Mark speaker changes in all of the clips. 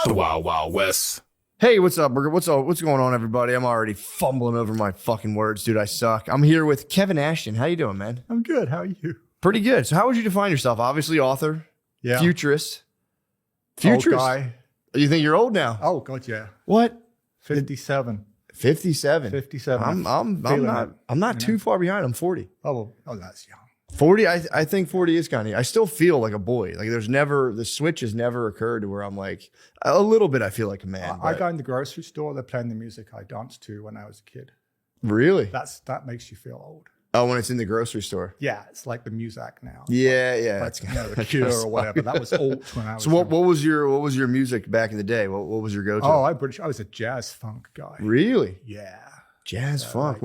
Speaker 1: The Wild Wild West.
Speaker 2: Hey, what's up, Burger? What's going on, everybody? I'm already fumbling over my fucking words, dude. I suck. I'm here with Kevin Ashton. How you doing, man?
Speaker 3: I'm good. How are you?
Speaker 2: Pretty good. So how would you define yourself? Obviously, author, futurist.
Speaker 3: Old guy.
Speaker 2: You think you're old now?
Speaker 3: Oh, God, yeah.
Speaker 2: What?
Speaker 3: 57.
Speaker 2: 57.
Speaker 3: 57.
Speaker 2: I'm not too far behind. I'm 40.
Speaker 3: Oh, that's young.
Speaker 2: 40, I think 40 is kind of, I still feel like a boy. Like the switch has never occurred to where I'm like, a little bit I feel like a man.
Speaker 3: I go in the grocery store, they're playing the music I danced to when I was a kid.
Speaker 2: Really?
Speaker 3: That makes you feel old.
Speaker 2: Oh, when it's in the grocery store.
Speaker 3: Yeah, it's like the music now.
Speaker 2: Yeah.
Speaker 3: Like, the Cure or whatever. That was alt when I was
Speaker 2: So what was your music back in the day? What was your go-to?
Speaker 3: Oh, I was a jazz funk guy.
Speaker 2: Really?
Speaker 3: Yeah.
Speaker 2: Jazz funk.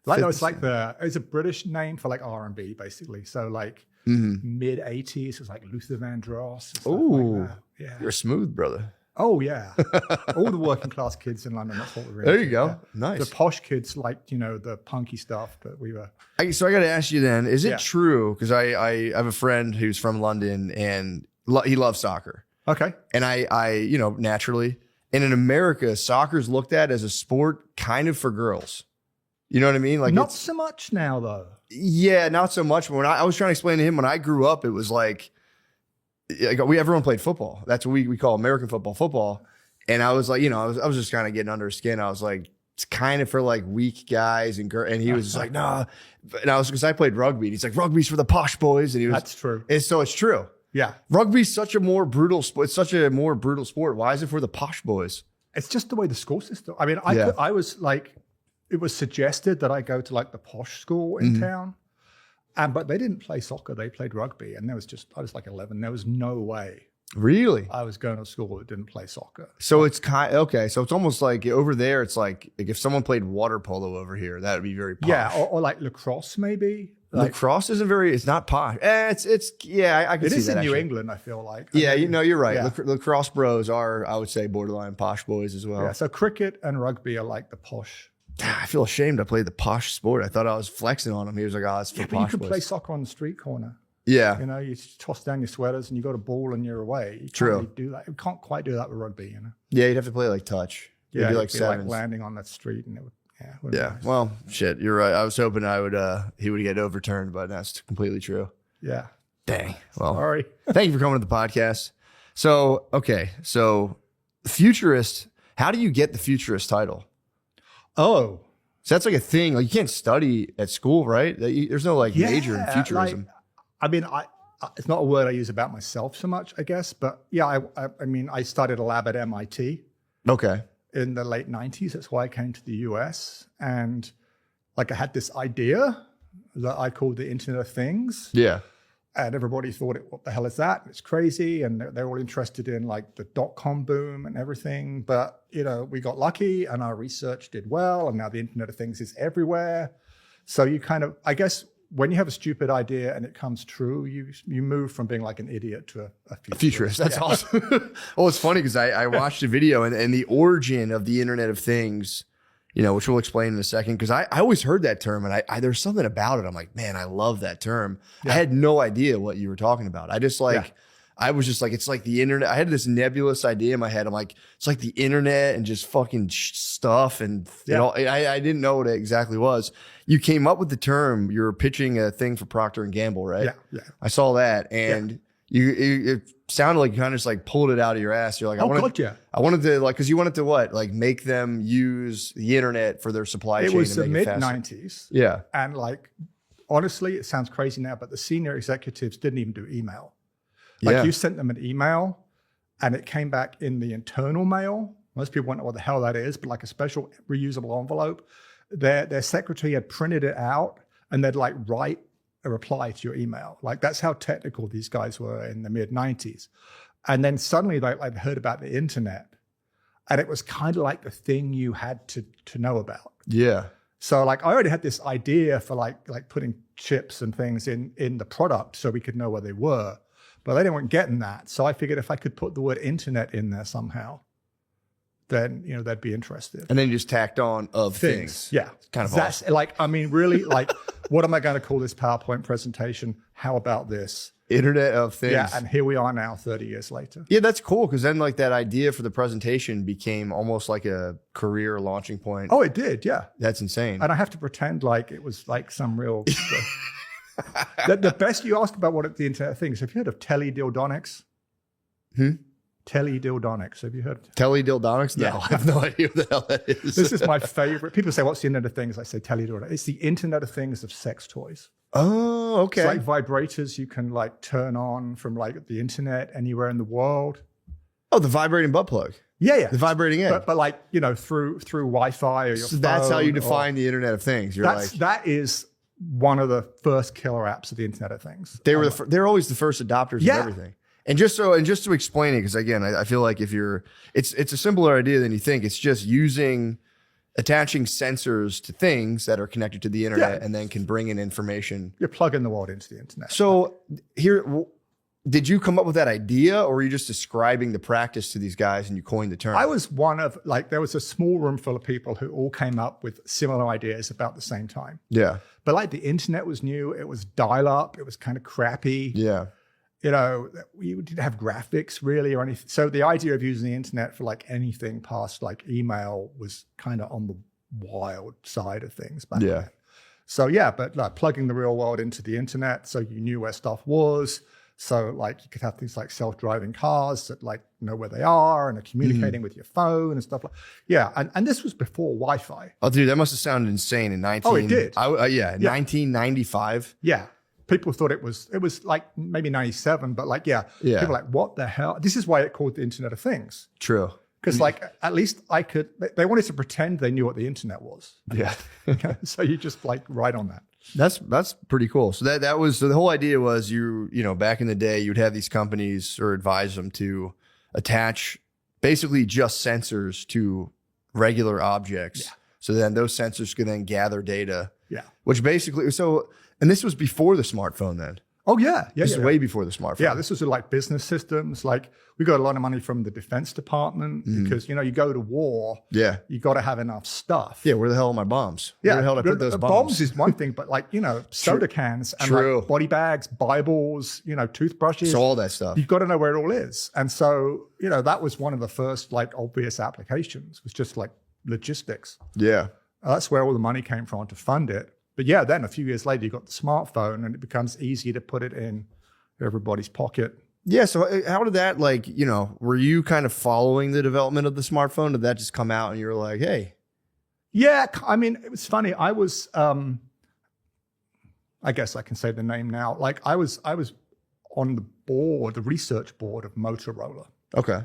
Speaker 3: It's a British name for like R&B basically. So like mid 80s, it was like Luther Vandross.
Speaker 2: Oh,
Speaker 3: like yeah.
Speaker 2: You're smooth, brother.
Speaker 3: Oh yeah. All the working class kids in London. That's what we were
Speaker 2: There
Speaker 3: into.
Speaker 2: you go.
Speaker 3: Yeah.
Speaker 2: Nice.
Speaker 3: The posh kids liked, the punky stuff, but we were.
Speaker 2: So I got to ask you then, is it true? Because I have a friend who's from London and he loves soccer.
Speaker 3: Okay.
Speaker 2: And I naturally, and in America, soccer's looked at as a sport kind of for girls. You know what I mean? Like
Speaker 3: not so much now though.
Speaker 2: Yeah, not so much. When I was trying to explain to him, when I grew up, it was like everyone played football. That's what we call American football. And I was like, I was just kind of getting under his skin. I was like, it's kind of for like weak guys and girls. And he was just like, nah. And because I played rugby. And he's like, rugby's for the posh boys. And he was.
Speaker 3: That's true.
Speaker 2: And so it's true.
Speaker 3: Yeah.
Speaker 2: Rugby's such a more brutal sport. It's such a more brutal sport. Why is it for the posh boys?
Speaker 3: It's just the way the school system. I mean, I was like. It was suggested that I go to like the posh school in town, but they didn't play soccer. They played rugby, and I was like 11. There was no way.
Speaker 2: Really?
Speaker 3: I was going to school that didn't play soccer.
Speaker 2: So it's okay. So it's almost like over there, it's like if someone played water polo over here, that would be very posh.
Speaker 3: Yeah, or like lacrosse maybe.
Speaker 2: Lacrosse isn't it's not posh. I can see that.
Speaker 3: It is in
Speaker 2: actually.
Speaker 3: New England, I feel like.
Speaker 2: You're right.
Speaker 3: Yeah.
Speaker 2: Lacrosse bros are, I would say, borderline posh boys as well.
Speaker 3: Yeah, so cricket and rugby are like the posh.
Speaker 2: I feel ashamed I played the posh sport. I thought I was flexing on him. He was like, oh, it's for posh
Speaker 3: but you can
Speaker 2: boys.
Speaker 3: play soccer on the street corner.
Speaker 2: Yeah.
Speaker 3: You toss down your sweaters and you got a ball and you're away. You can't really do that. You can't quite do that with rugby,
Speaker 2: Yeah, you'd have to play like touch.
Speaker 3: Yeah,
Speaker 2: you'd be
Speaker 3: like landing on that street and it would,
Speaker 2: yeah.
Speaker 3: Nice.
Speaker 2: Well, shit, you're right. I was hoping he would get overturned, but that's completely true.
Speaker 3: Yeah.
Speaker 2: Dang. Well,
Speaker 3: sorry.
Speaker 2: Thank you for coming to the podcast. So, futurist, how do you get the futurist title?
Speaker 3: Oh.
Speaker 2: So that's like a thing. Like you can't study at school, right? There's no major in futurism.
Speaker 3: It's not a word I use about myself so much, I guess. But yeah, I started a lab at MIT.
Speaker 2: Okay.
Speaker 3: In the late 90s. That's why I came to the US. And like I had this idea that I called the Internet of Things.
Speaker 2: Yeah.
Speaker 3: And everybody thought, what the hell is that? It's crazy. And they're all interested in like the .com boom and everything. But, we got lucky and our research did well. And now the Internet of Things is everywhere. So you kind of, I guess, when you have a stupid idea and it comes true, you move from being like an idiot to a futurist.
Speaker 2: That's awesome. Well, it's funny because I watched a video and the origin of the Internet of Things, which we'll explain in a second, because I always heard that term and there's something about it. I'm like, man, I love that term. Yeah. I had no idea what you were talking about. I just I was just like, it's like the internet. I had this nebulous idea in my head. I'm like, it's like the internet and just fucking stuff. And I didn't know what it exactly was. You came up with the term. You were pitching a thing for Procter and Gamble, right?
Speaker 3: Yeah.
Speaker 2: I saw that. And it sounded like you kind of just like pulled it out of your ass. You're like, I wanted to because you wanted to what? Like make them use the internet for their supply chain.
Speaker 3: It was
Speaker 2: the
Speaker 3: mid-90s.
Speaker 2: Yeah.
Speaker 3: And like, honestly, it sounds crazy now, but the senior executives didn't even do email. Like you sent them an email and it came back in the internal mail. Most people won't know what the hell that is, but like a special reusable envelope. Their secretary had printed it out and they'd like write a reply to your email. Like that's how technical these guys were in the mid-90s. And then suddenly they heard about the internet and it was kind of like the thing you had to know about.
Speaker 2: Yeah.
Speaker 3: So like I already had this idea for like putting chips and things in the product so we could know where they were. But they weren't getting that. So I figured if I could put the word internet in there somehow, then, they'd be interested.
Speaker 2: And then you just tacked on of things.
Speaker 3: Yeah.
Speaker 2: Kind of
Speaker 3: that's
Speaker 2: awesome.
Speaker 3: really, what am I going to call this PowerPoint presentation? How about this?
Speaker 2: Internet of Things.
Speaker 3: Yeah, and here we are now 30 years later.
Speaker 2: Yeah, that's cool because then like that idea for the presentation became almost like a career launching point.
Speaker 3: Oh, it did, yeah.
Speaker 2: That's insane.
Speaker 3: And I have to pretend like it was like some real... the best you ask about what the Internet of Things. Have you heard of teledildonics? Teledildonics. Have you heard of
Speaker 2: Teledildonics? No,
Speaker 3: Yeah.
Speaker 2: I have no idea what the hell that is.
Speaker 3: This is my favorite. People say, what's the Internet of Things? I say teledildonics. It's the Internet of Things of sex toys.
Speaker 2: Oh, okay.
Speaker 3: It's like vibrators you can like turn on from like the internet anywhere in the world.
Speaker 2: Oh, the vibrating butt plug.
Speaker 3: Yeah.
Speaker 2: The vibrating egg.
Speaker 3: But like, you know, through Wi-Fi or your
Speaker 2: So that's how you
Speaker 3: phone
Speaker 2: define the Internet of Things. You're like,
Speaker 3: that is one of the first killer apps of the Internet of Things.
Speaker 2: they were they're always the first adopters
Speaker 3: Yeah.
Speaker 2: of everything. And just to explain it, because again, I feel like it's a simpler idea than you think. It's just attaching sensors to things that are connected to the internet and then can bring in information.
Speaker 3: You're plugging the world into the internet.
Speaker 2: So did you come up with that idea, or were you just describing the practice to these guys and you coined the term?
Speaker 3: I was one of like, there was a small room full of people who all came up with similar ideas about the same time.
Speaker 2: Yeah.
Speaker 3: But like the internet was new. It was dial up. It was kind of crappy.
Speaker 2: Yeah.
Speaker 3: You know, we didn't have graphics really or anything. So the idea of using the internet for like anything past like email was kind of on the wild side of things back then. So yeah, but like plugging the real world into the internet so you knew where stuff was. So like you could have things like self-driving cars that like know where they are and are communicating with your phone and stuff like and this was before Wi-Fi.
Speaker 2: Oh, dude, that must have sounded insane in 1995.
Speaker 3: Yeah. People thought it was like maybe 97, but like, people were like, what the hell? This is why it called the Internet of Things.
Speaker 2: True.
Speaker 3: Because like, at least they wanted to pretend they knew what the internet was.
Speaker 2: Yeah.
Speaker 3: So you just like write on that.
Speaker 2: That's pretty cool. So that was, so the whole idea was you know, back in the day, you'd have these companies or advise them to attach basically just sensors to regular objects. Yeah. So then those sensors could then gather data. Yeah. Which basically, and this was before the smartphone then.
Speaker 3: Oh, yeah.
Speaker 2: This is way before the smartphone.
Speaker 3: Yeah, this was like business systems. Like we got a lot of money from the Defense Department because, you know, you go to war. Yeah. You got to have enough stuff.
Speaker 2: Yeah, where the hell are my bombs?
Speaker 3: Yeah.
Speaker 2: Where the hell did I put those bombs?
Speaker 3: Bombs is one thing, but like, you know, soda cans and like body bags, Bibles, you know, toothbrushes.
Speaker 2: So all that stuff.
Speaker 3: You've got to know where it all is. And so, you know, that was one of the first like obvious applications, was just like logistics. Yeah. That's where all the money came from to fund it. But yeah, then a few years later, you got the smartphone and it becomes easy to put it in everybody's pocket. Yeah.
Speaker 2: So how did that, like, you know, were you kind of following the development of the smartphone? Did that just come out and you were like, hey?
Speaker 3: Yeah. I mean, it was funny. I was, I guess I can say the name now. Like I was on the research board of Motorola. Okay.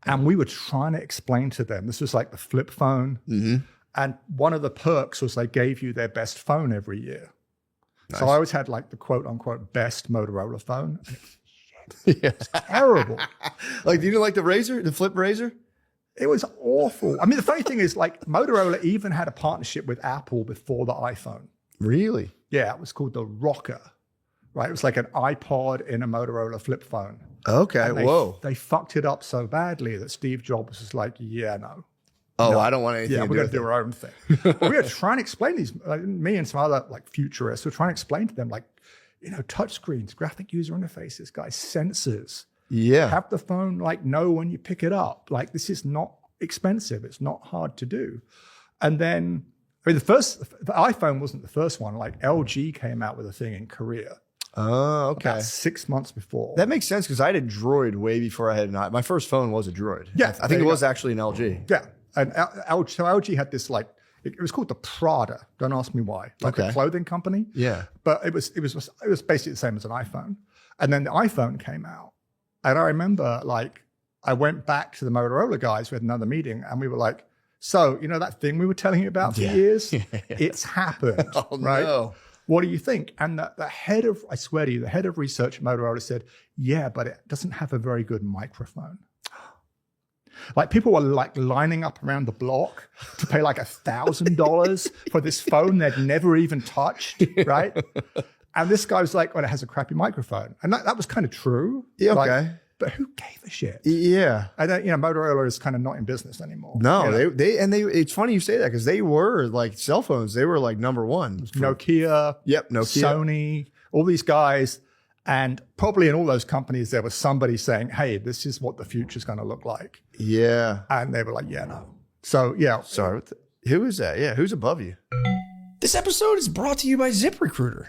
Speaker 3: And we were trying to explain to them, this was like the flip phone. Mm-hmm. And one of the perks was they gave you their best phone every year. Nice. So I always had like the quote unquote best Motorola phone. And it's terrible.
Speaker 2: Like, you didn't like the Razr, the flip Razr?
Speaker 3: It was awful. I mean, the funny thing is like Motorola even had a partnership with Apple before the iPhone. Really? Yeah, it was called the Rocker. Right? It was like an iPod in a Motorola flip phone. Okay, they fucked it up so badly that Steve Jobs was like, yeah, no.
Speaker 2: Oh, no. I don't want anything to do with it.
Speaker 3: We're going to do our own thing. We were trying to explain these, me and some other like futurists were trying to explain to them like, you know, touch screens, graphic user interfaces, guys, sensors. Yeah. Have the phone like know when you pick it up. Like this is not expensive. It's not hard to do. And then, I mean, the iPhone wasn't the first one. Like LG came out with a thing in Korea. Oh, okay. About 6 months before.
Speaker 2: That makes sense because I had a Droid way before I had my first phone was a Droid. Yeah. I think it was actually an LG.
Speaker 3: Yeah. And so LG had this like, it was called the Prada. Don't ask me why. Like a clothing company. Yeah. But it was basically the same as an iPhone. And then the iPhone came out. And I remember like, I went back to the Motorola guys. We had another meeting and we were like, so, you know, that thing we were telling you about for years, it's happened. Oh, right? No. What do you think? And the head of, I swear to you, the head of research at Motorola said, yeah, but it doesn't have a very good microphone. Like people were like lining up around the block to pay like $1,000 for this phone they'd never even touched, right? And this guy was like, well, it has a crappy microphone. And that was kind of true. Yeah, okay. But who gave a shit? Yeah. I don't, you know, Motorola is kind of not in business anymore.
Speaker 2: No,
Speaker 3: you
Speaker 2: know? It's funny you say that because they were like cell phones. They were like number one.
Speaker 3: Nokia. Yep. Nokia. Sony, all these guys. And probably in all those companies, there was somebody saying, hey, this is what the future's going to look like.
Speaker 2: Yeah.
Speaker 3: And they were like, yeah, no. So, yeah.
Speaker 2: Sorry. Who is that? Yeah. Who's above you? This episode is brought to you by ZipRecruiter.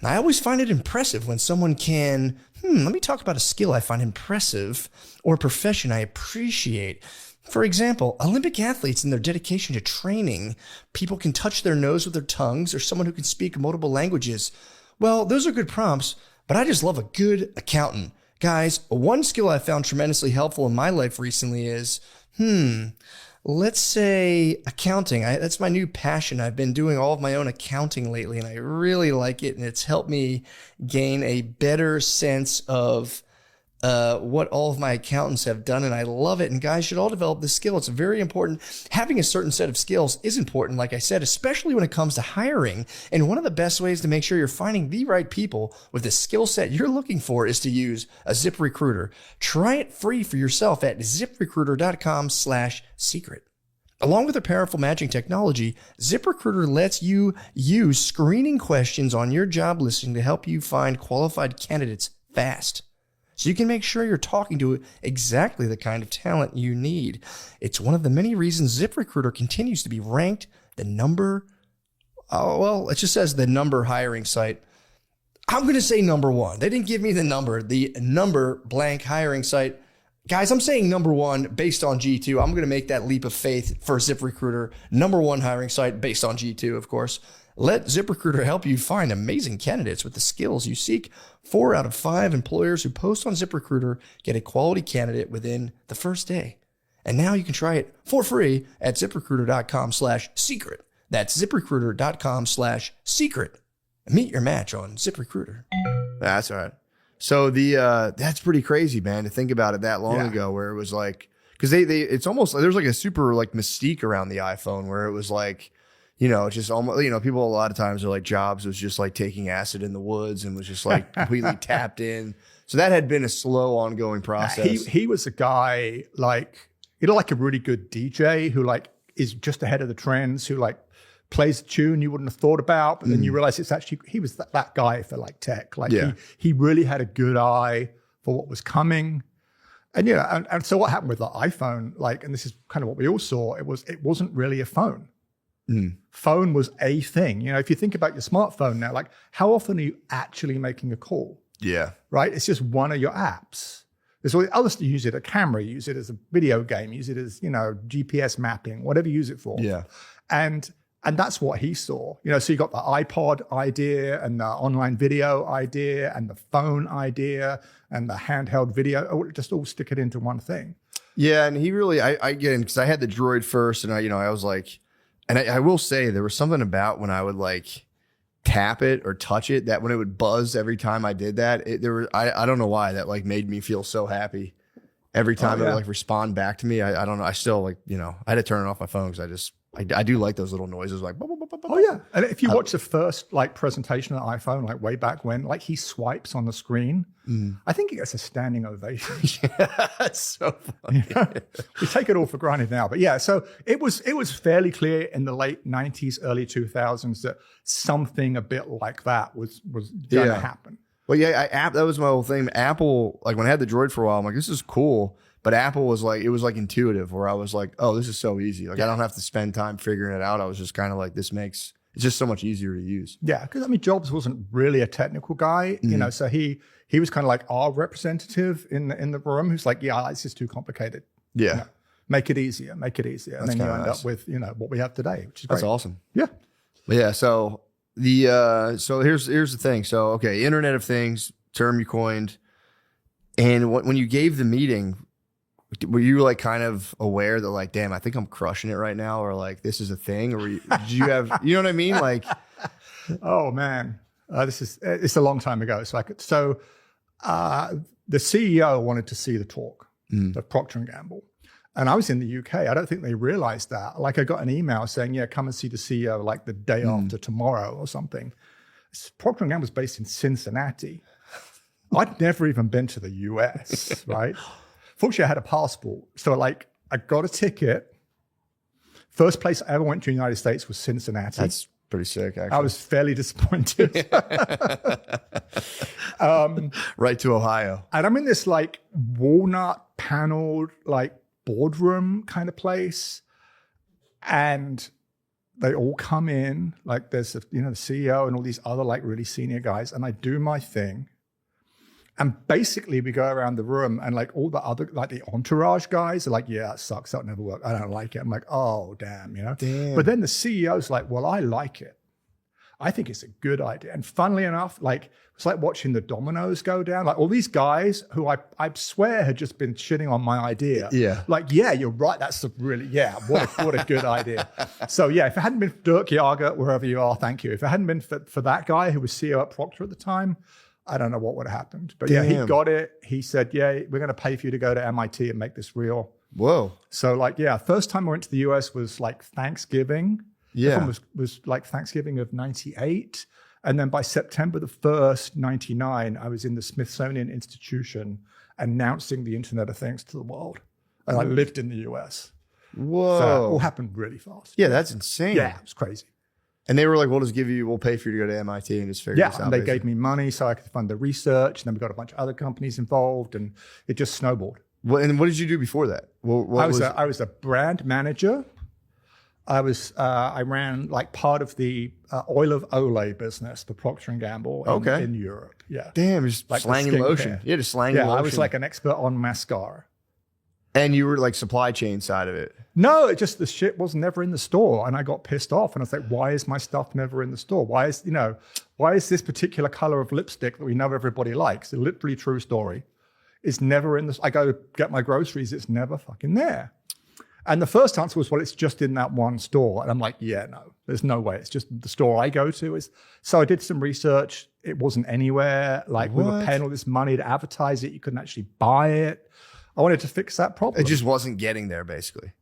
Speaker 2: I always find it impressive when someone can, let me talk about a skill I find impressive or a profession I appreciate. For example, Olympic athletes and their dedication to training, people can touch their nose with their tongues, or someone who can speak multiple languages. Well, those are good prompts, but I just love a good accountant. Guys, one skill I found tremendously helpful in my life recently is, let's say accounting. That's my new passion. I've been doing all of my own accounting lately, and I really like it, and it's helped me gain a better sense of what all of my accountants have done, and I love it. And guys should all develop this skill. It's very important. Having a certain set of skills is important, like I said, especially when it comes to hiring. And one of the best ways to make sure you're finding the right people with the skill set you're looking for is to use a ZipRecruiter. Try it free for yourself at ZipRecruiter.com/secret. Along with their powerful matching technology, ZipRecruiter lets you use screening questions on your job listing to help you find qualified candidates fast, so you can make sure you're talking to exactly the kind of talent you need. It's one of the many reasons ZipRecruiter continues to be ranked it just says the number hiring site. I'm going to say number one. They didn't give me the number blank hiring site. Guys, I'm saying number one based on G2. I'm going to make that leap of faith for ZipRecruiter. Number one hiring site based on G2, of course. Let ZipRecruiter help you find amazing candidates with the skills you seek. 4 out of 5 employers who post on ZipRecruiter get a quality candidate within the first day. And now you can try it for free at ZipRecruiter.com/secret. That's ZipRecruiter.com/secret. Meet your match on ZipRecruiter. That's all right. So that's pretty crazy, man, to think about it that long ago, where it was like, because it's almost, there's like a super like mystique around the iPhone where it was like, it's just almost, people a lot of times are like Jobs was just like taking acid in the woods and was just like completely tapped in. So that had been a slow ongoing process.
Speaker 3: He was a guy like, like a really good DJ who like is just ahead of the trends, who like plays a tune you wouldn't have thought about, but then you realize it's actually, he was that guy for like tech. Like he really had a good eye for what was coming. And and so what happened with the iPhone, like, and this is kind of what we all saw, it wasn't really a phone. Phone was a thing. If you think about your smartphone now, like how often are you actually making a call? Yeah. Right? It's just one of your apps. There's all the others to use it, a camera, use it as a video game, use it as, GPS mapping, whatever you use it for. Yeah. And that's what he saw. So you got the iPod idea and the online video idea and the phone idea and the handheld video, just all stick it into one thing. Yeah. And he really, I get in because I had the Droid first and I was like, and I will say there was something about when I would like tap it or touch it that when it would buzz every time I did that, I don't know why that like made me feel so happy every time it would like respond back to me. I don't know. I still like, I had to turn it off my phone because I do like those little noises like. Oh yeah. And if you watch the first like presentation of the iPhone, like way back when, like he swipes on the screen, I think he gets a standing ovation. Yeah, that's so funny. We take it all for granted now, but yeah. So it was fairly clear in the late 90s, early 2000s that something a bit like that was going to happen. Well, yeah, that was my whole thing. Apple, like when I had the Droid for a while, I'm like, this is cool. But Apple was like, it was like intuitive where I was like, oh, this is so easy. Like I don't have to spend time figuring it out. I was just kind of like, it's just so much easier to use. Yeah. Because Jobs wasn't really a technical guy, so he was kind of like our representative in the room who's like, yeah, this is too complicated. Yeah. Make it easier. And then you end up with, what we have today, which is great. That's awesome. Yeah. Yeah. So so here's the thing. So, okay. Internet of Things, term you coined. And when you gave the meeting, were you like kind of aware that like, damn, I think I'm crushing it right now, or like this is a thing, or did you have, you know what I mean? Like, oh man, it's a long time ago. So the CEO wanted to see the talk of Procter & Gamble, and I was in the UK. I don't think they realized that. Like I got an email saying, yeah, come and see the CEO like the day after tomorrow or something. Procter & Gamble was based in Cincinnati. I'd never even been to the US, right? Fortunately, I had a passport. So I got a ticket. First place I ever went to in the United States was Cincinnati.
Speaker 2: Pretty sick, actually.
Speaker 3: I was fairly disappointed.
Speaker 2: Right to Ohio.
Speaker 3: And I'm in this like walnut paneled like boardroom kind of place. And they all come in, like there's the CEO and all these other like really senior guys. And I do my thing. And basically we go around the room and like all the other, like the entourage guys are like, yeah, it sucks. That'll never work. I don't like it. I'm like, oh, damn.
Speaker 2: Damn.
Speaker 3: But then the CEO's like, well, I like it. I think it's a good idea. And funnily enough, like it's like watching the dominoes go down. Like all these guys who I swear had just been shitting on my idea.
Speaker 2: Yeah.
Speaker 3: Like, yeah, you're right. That's what a good idea. So yeah, if it hadn't been for Dirk Jager, wherever you are, thank you. If it hadn't been for that guy who was CEO at Procter at the time, I don't know what would have happened. But yeah, he got it. He said, yeah, we're going to pay for you to go to MIT and make this real.
Speaker 2: Whoa.
Speaker 3: So like, yeah, first time I went to the US was like Thanksgiving.
Speaker 2: Yeah.
Speaker 3: Was like Thanksgiving of 98. And then by September the 1st, 99, I was in the Smithsonian Institution announcing the Internet of Things to the world. And I lived in the US.
Speaker 2: Whoa.
Speaker 3: So it all happened really fast.
Speaker 2: Yeah, that's insane.
Speaker 3: Yeah, it was crazy.
Speaker 2: And they were like, we'll pay for you to go to MIT and just figure this out.
Speaker 3: Yeah, and they
Speaker 2: basically.
Speaker 3: gave me money so I could fund the research. And then we got a bunch of other companies involved and it just snowballed.
Speaker 2: And what did you do before that?
Speaker 3: I was a brand manager. I ran like part of the oil of Olay business for Procter & Gamble in Europe. Yeah.
Speaker 2: Damn, just like slanging lotion. Yeah, just slanging lotion.
Speaker 3: Yeah, I was like an expert on mascara.
Speaker 2: And you were like supply chain side of it.
Speaker 3: No, it just the shit was never in the store. And I got pissed off. And I was like, why is my stuff never in the store? Why is this particular color of lipstick that we know everybody likes, a literally true story, is never in this? I go get my groceries, it's never fucking there. And the first answer was, well, it's just in that one store. And I'm like, yeah, no, there's no way. It's just the store I go to. So I did some research. It wasn't anywhere. Like we were paying all this money to advertise it. You couldn't actually buy it. I wanted to fix that problem.
Speaker 2: It just wasn't getting there, basically.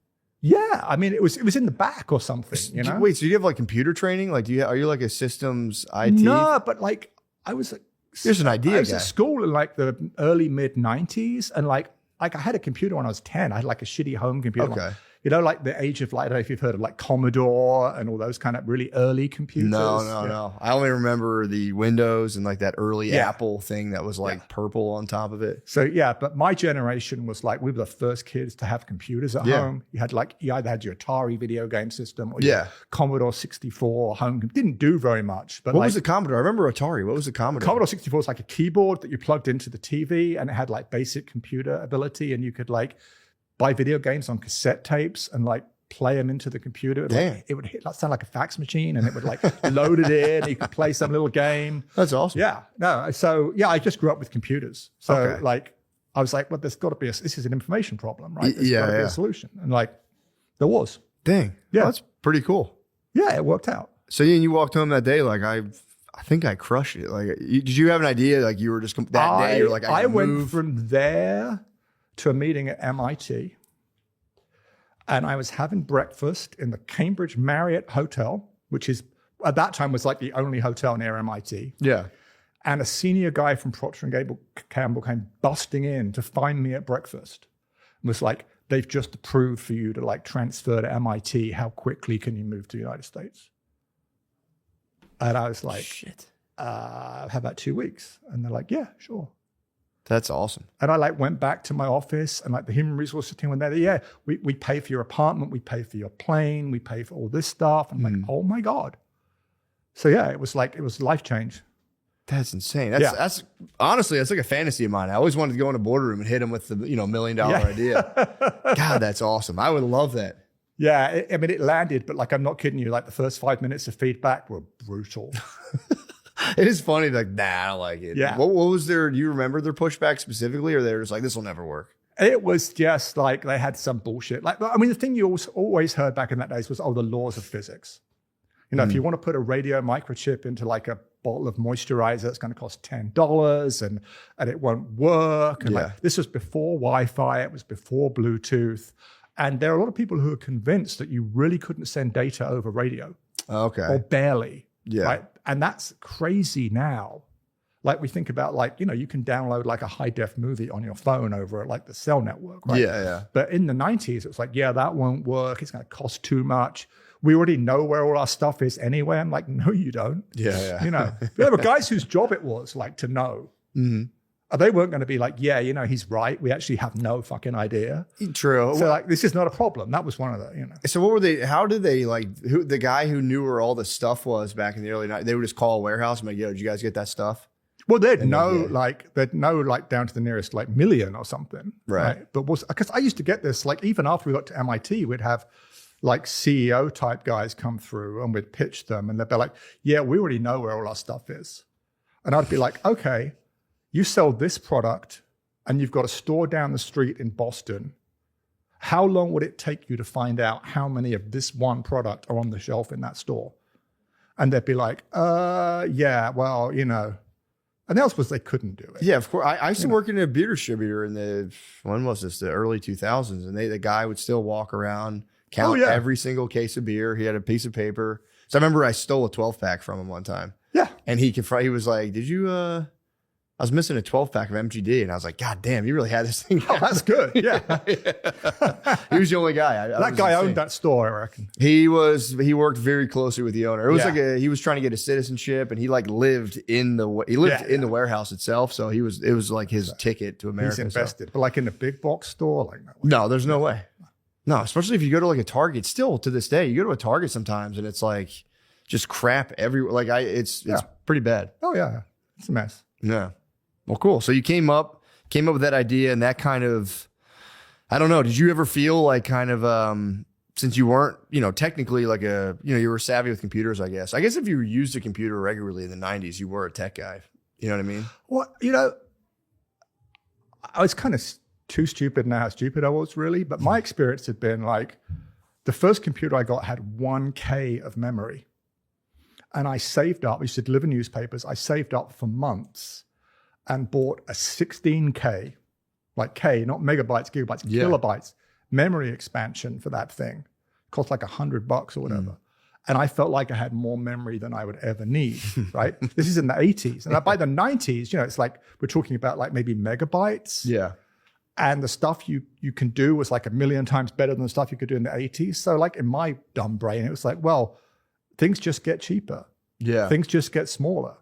Speaker 3: Yeah, I mean, it was in the back or something.
Speaker 2: Wait, so do you have like computer training? Like, are you like a systems IT?
Speaker 3: No, but like I was.
Speaker 2: There's an idea.
Speaker 3: I was at school in like the early mid '90s, and like I had a computer when I was 10. I had like a shitty home computer.
Speaker 2: Okay.
Speaker 3: Like the age of like, I don't know if you've heard of like Commodore and all those kind of really early computers.
Speaker 2: No. I only remember the Windows and like that early Apple thing that was like purple on top of it.
Speaker 3: So yeah, but my generation was like, we were the first kids to have computers at home. You either had your Atari video game system or your Commodore 64 home. Didn't do very much. But
Speaker 2: what was the Commodore? I remember Atari. What was the Commodore?
Speaker 3: Commodore 64 was like a keyboard that you plugged into the TV and it had like basic computer ability and you could like buy video games on cassette tapes and like play them into the computer. It would sound like a fax machine and it would like load it in. And you could play some little game.
Speaker 2: That's awesome.
Speaker 3: Yeah. No. So yeah, I just grew up with computers. So like, I was like, well, there's got to be this is an information problem, right? There's got to be a solution. And like, there was.
Speaker 2: Dang. Yeah. Well, that's pretty cool.
Speaker 3: Yeah, it worked out.
Speaker 2: So you walked home that day like, I think I crushed it. Like, did you have an idea? Like you were just that day, you're like,
Speaker 3: I went from there to a meeting at MIT, and I was having breakfast in the Cambridge Marriott Hotel, which is at that time was like the only hotel near MIT.
Speaker 2: Yeah.
Speaker 3: And a senior guy from Procter & Gamble came busting in to find me at breakfast and was like, they've just approved for you to like transfer to MIT. How quickly can you move to the United States? And I was like,
Speaker 2: shit.
Speaker 3: How about 2 weeks? And they're like, yeah, sure.
Speaker 2: That's awesome.
Speaker 3: And I like went back to my office and like the human resources team went there. We pay for your apartment. We pay for your plane. We pay for all this stuff. I'm like, oh my God. So yeah, it was life change.
Speaker 2: That's insane. That's honestly, that's like a fantasy of mine. I always wanted to go in a boardroom and hit him with the $1 million idea. God, that's awesome. I would love that. Yeah,
Speaker 3: it landed, but like I'm not kidding you. Like the first 5 minutes of feedback were brutal.
Speaker 2: It is funny, like, nah, I don't like it.
Speaker 3: Yeah.
Speaker 2: What was their, do you remember their pushback specifically, or they were just like, this will never work?
Speaker 3: It was just like they had some bullshit. Like, I mean, the thing you always heard back in that days was, the laws of physics. If you want to put a radio microchip into like a bottle of moisturizer, it's going to cost $10 and it won't work. And like, this was before Wi-Fi. It was before Bluetooth. And there are a lot of people who are convinced that you really couldn't send data over radio.
Speaker 2: Okay.
Speaker 3: Or barely.
Speaker 2: Yeah.
Speaker 3: Right? And that's crazy now. Like we think about like, you can download like a high def movie on your phone over like the cell network, right?
Speaker 2: Yeah.
Speaker 3: But in the 90s, it was like, that won't work. It's going to cost too much. we already know where all our stuff is anyway. I'm like, no, you don't.
Speaker 2: Yeah.
Speaker 3: You know, there were guys whose job it was like to know.
Speaker 2: Mm-hmm.
Speaker 3: They weren't going to be like, yeah, you know, he's right. We actually have no fucking idea.
Speaker 2: True.
Speaker 3: So like, this is not a problem. That was one of the, you know.
Speaker 2: So what were they, how did they like, the guy who knew where all the stuff was back in the early 90s, they would just call a warehouse and be like, yo, did you guys get that stuff?
Speaker 3: Well, they'd know like down to the nearest like million or something.
Speaker 2: Right.
Speaker 3: But because I used to get this, like even after we got to MIT, we'd have like CEO type guys come through and we'd pitch them and they'd be like, yeah, we already know where all our stuff is. And I'd be like, okay, you sell this product and you've got a store down the street in Boston. How long would it take you to find out how many of this one product are on the shelf in that store? And they'd be like, yeah, well, you know. And the else was they couldn't do it.
Speaker 2: Yeah, of course. I used to work in a beer distributor in the early 2000s, and the guy would still walk around, count every single case of beer. He had a piece of paper. So I remember I stole a 12-pack from him one time.
Speaker 3: Yeah.
Speaker 2: And he was like, did you, I was missing a 12-pack of MGD, and I was like, God damn, you really had this thing.
Speaker 3: Oh, that's good. Yeah.
Speaker 2: He was the only guy.
Speaker 3: That guy owned that store, I reckon.
Speaker 2: He worked very closely with the owner. It was he was trying to get his citizenship, and he like lived in the the warehouse itself. So it was like his ticket to America.
Speaker 3: He's invested, but like in a big box store, like
Speaker 2: no, there's no way. No, especially if you go to like a Target. Still to this day, you go to a Target sometimes, and it's like just crap everywhere. Like it's pretty bad.
Speaker 3: Oh yeah, it's a mess.
Speaker 2: Yeah. Well, cool. So you came up with that idea and that kind of, I don't know. Did you ever feel like kind of, since you weren't, you know, technically like you were savvy with computers, I guess. I guess if you used a computer regularly in the 90s, you were a tech guy. You know what I mean?
Speaker 3: Well, you know, I was kind of too stupid now how stupid I was really. But my experience had been like the first computer I got had 1K of memory. And I saved up. I used to deliver newspapers. I saved up for months and bought a 16K, like K, not megabytes, gigabytes, kilobytes, memory expansion for that thing. It cost like $100 or whatever. And I felt like I had more memory than I would ever need, right? This is in the 80s. And by the 90s, you know, it's like, we're talking about like maybe megabytes.
Speaker 2: Yeah.
Speaker 3: And the stuff you can do was like 1,000,000 times better than the stuff you could do in the 80s. So like in my dumb brain, it was like, well, things just get cheaper.
Speaker 2: Yeah.
Speaker 3: Things just get smaller.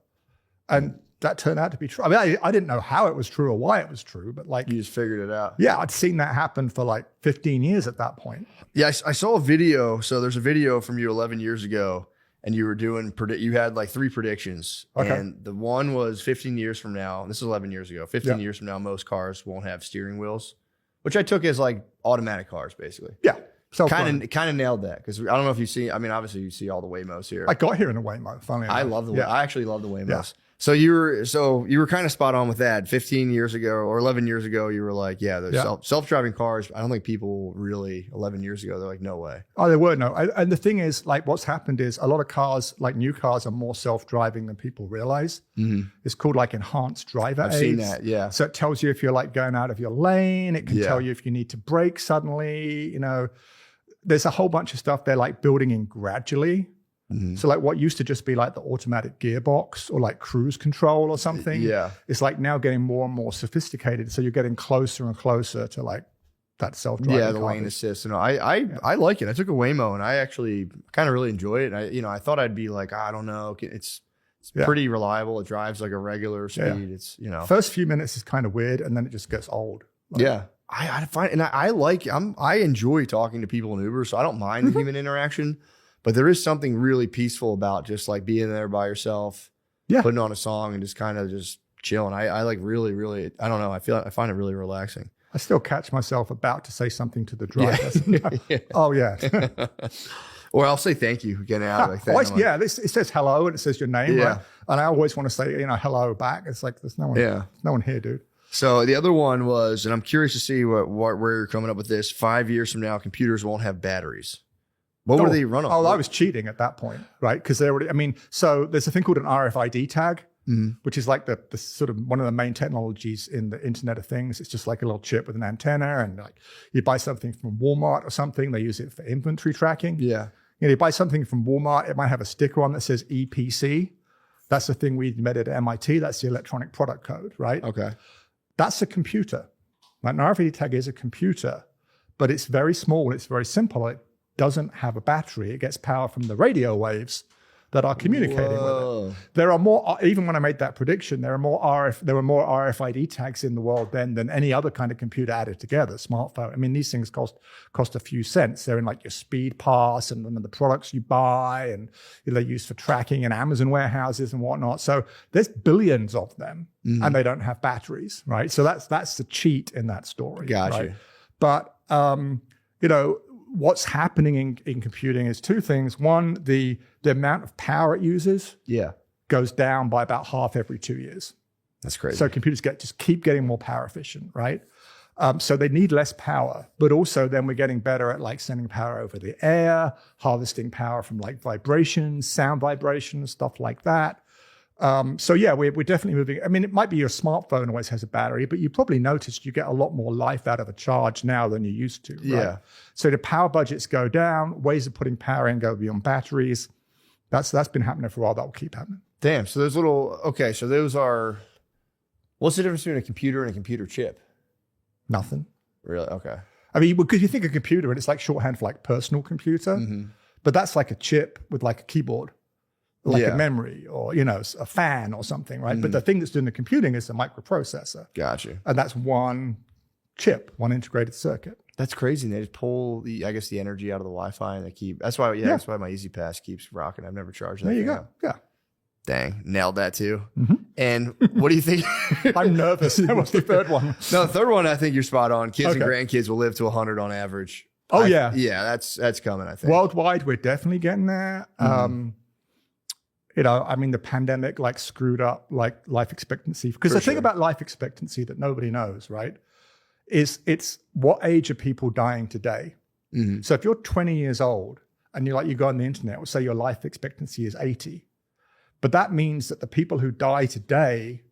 Speaker 3: And that turned out to be true. I mean, I didn't know how it was true or why it was true, but like...
Speaker 2: You just figured it out.
Speaker 3: Yeah, I'd seen that happen for like 15 years at that point.
Speaker 2: Yeah, I saw a video. So there's a video from you 11 years ago, and you were doing, you had like 3 predictions. Okay. And the one was 15 years from now, this is 11 years ago, 15 years from now, most cars won't have steering wheels, which I took as like automatic cars, basically.
Speaker 3: Yeah. So
Speaker 2: kind of nailed that, because I don't know if you see, I mean, obviously you see all the Waymos here.
Speaker 3: I got here in a Waymo, funny enough.
Speaker 2: I love the I actually love the Waymos. Yeah. So you were kind of spot on with that. 15 years ago or 11 years ago, you were like, self-driving cars. I don't think people really 11 years ago, they're like, no way.
Speaker 3: Oh, there were no. And the thing is, like, what's happened is a lot of cars, like new cars, are more self-driving than people realize. Mm-hmm. It's called like enhanced driver aids.
Speaker 2: I've seen that, yeah.
Speaker 3: So it tells you if you're like going out of your lane. It can tell you if you need to brake suddenly. You know, there's a whole bunch of stuff they're like building in gradually. Mm-hmm. So like what used to just be like the automatic gearbox or like cruise control or something. Yeah. It's like now getting more and more sophisticated. So you're getting closer and closer to like that self-driving.
Speaker 2: Yeah, the lane assist. And I like it. I took a Waymo and I actually kind of really enjoy it. I thought I'd be like, I don't know. It's pretty reliable. It drives like a regular speed. Yeah. It's,
Speaker 3: first few minutes is kind of weird and then it just gets old. Like,
Speaker 2: yeah. I find, and I enjoy talking to people in Uber, so I don't mind the human interaction. But there is something really peaceful about just like being there by yourself, putting on a song and just kind of just chilling. I like really, really, I don't know. I find it really relaxing.
Speaker 3: I still catch myself about to say something to the driver. Yeah. Oh yeah.
Speaker 2: Or I'll say thank you getting out like that.
Speaker 3: It says hello and it says your name. Yeah. Right? And I always want to say, hello back. It's like, there's no one here, dude.
Speaker 2: So the other one was, and I'm curious to see where you're coming up with this. 5 years from now, computers won't have batteries. What would they run on?
Speaker 3: Oh, I was cheating at that point, right? Because so there's a thing called an RFID tag, which is like the sort of one of the main technologies in the Internet of Things. It's just like a little chip with an antenna, and like you buy something from Walmart or something, they use it for inventory tracking. Yeah. You buy something from Walmart, it might have a sticker on that says EPC. That's the thing we invented at MIT. That's the electronic product code, right? Okay. That's a computer. Like an RFID tag is a computer, but it's very small. It's very simple. It doesn't have a battery. It gets power from the radio waves that are communicating
Speaker 2: Whoa.
Speaker 3: with it. There are more, even when I made that prediction, there were more RFID tags in the world then than any other kind of computer added together, smartphone. I mean, these things cost a few cents. They're in like your speed pass and the products you buy, and they're used for tracking in Amazon warehouses and whatnot. So there's billions of them, and they don't have batteries, right? So that's the cheat in that story.
Speaker 2: Gotcha.
Speaker 3: Right? But, what's happening in computing is two things. One, the amount of power it uses goes down by about half every 2 years.
Speaker 2: That's crazy.
Speaker 3: So computers just keep getting more power efficient, right? So they need less power, but also then we're getting better at like sending power over the air, harvesting power from like vibrations, sound vibrations, stuff like that. We're definitely moving. I mean, it might be your smartphone always has a battery, but you probably noticed you get a lot more life out of a charge now than you used to. Right?
Speaker 2: Yeah.
Speaker 3: So the power budgets go down, ways of putting power in go beyond batteries. That's been happening for a while. That will keep happening.
Speaker 2: Damn. So those so those are, what's the difference between a computer and a computer chip?
Speaker 3: Nothing.
Speaker 2: Really? Okay.
Speaker 3: I mean, because you think of computer and it's like shorthand for like personal computer, but that's like a chip with like a keyboard. Like a memory or, a fan or something, right? But the thing that's doing the computing is the microprocessor.
Speaker 2: Gotcha.
Speaker 3: And that's one chip, one integrated circuit.
Speaker 2: That's crazy. They just pull the energy out of the Wi-Fi and they keep, that's why my Easy Pass keeps rocking. I've never charged that.
Speaker 3: There you go.
Speaker 2: Out.
Speaker 3: Yeah.
Speaker 2: Dang, nailed that too. And what do you think?
Speaker 3: I'm nervous. What's the third one?
Speaker 2: No, the third one, I think you're spot on. Kids and grandkids will live to 100 on average.
Speaker 3: Oh, yeah.
Speaker 2: Yeah, that's coming, I think.
Speaker 3: Worldwide, we're definitely getting there. The pandemic like screwed up like life expectancy. Because the thing about life expectancy that nobody knows, right, is it's what age are people dying today? So if you're 20 years old and you go on the internet, we'll say your life expectancy is 80. But that means that the people who die today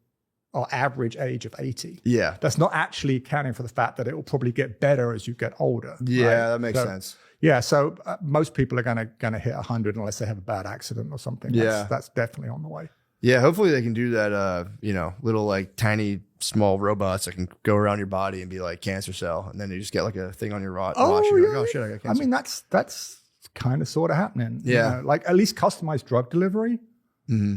Speaker 3: are average age of 80.
Speaker 2: Yeah.
Speaker 3: That's not actually accounting for the fact that it will probably get better as you get older.
Speaker 2: Yeah,
Speaker 3: right?
Speaker 2: that makes sense.
Speaker 3: Yeah, so most people are gonna hit 100 unless they have a bad accident or something. That's definitely on the way.
Speaker 2: Yeah, hopefully they can do that. Little like tiny small robots that can go around your body and be like cancer cell, and then you just get like a thing on your watch. You're like, oh shit, I got cancer.
Speaker 3: I mean, that's kind of sort of happening.
Speaker 2: Yeah,
Speaker 3: like at least customized drug delivery.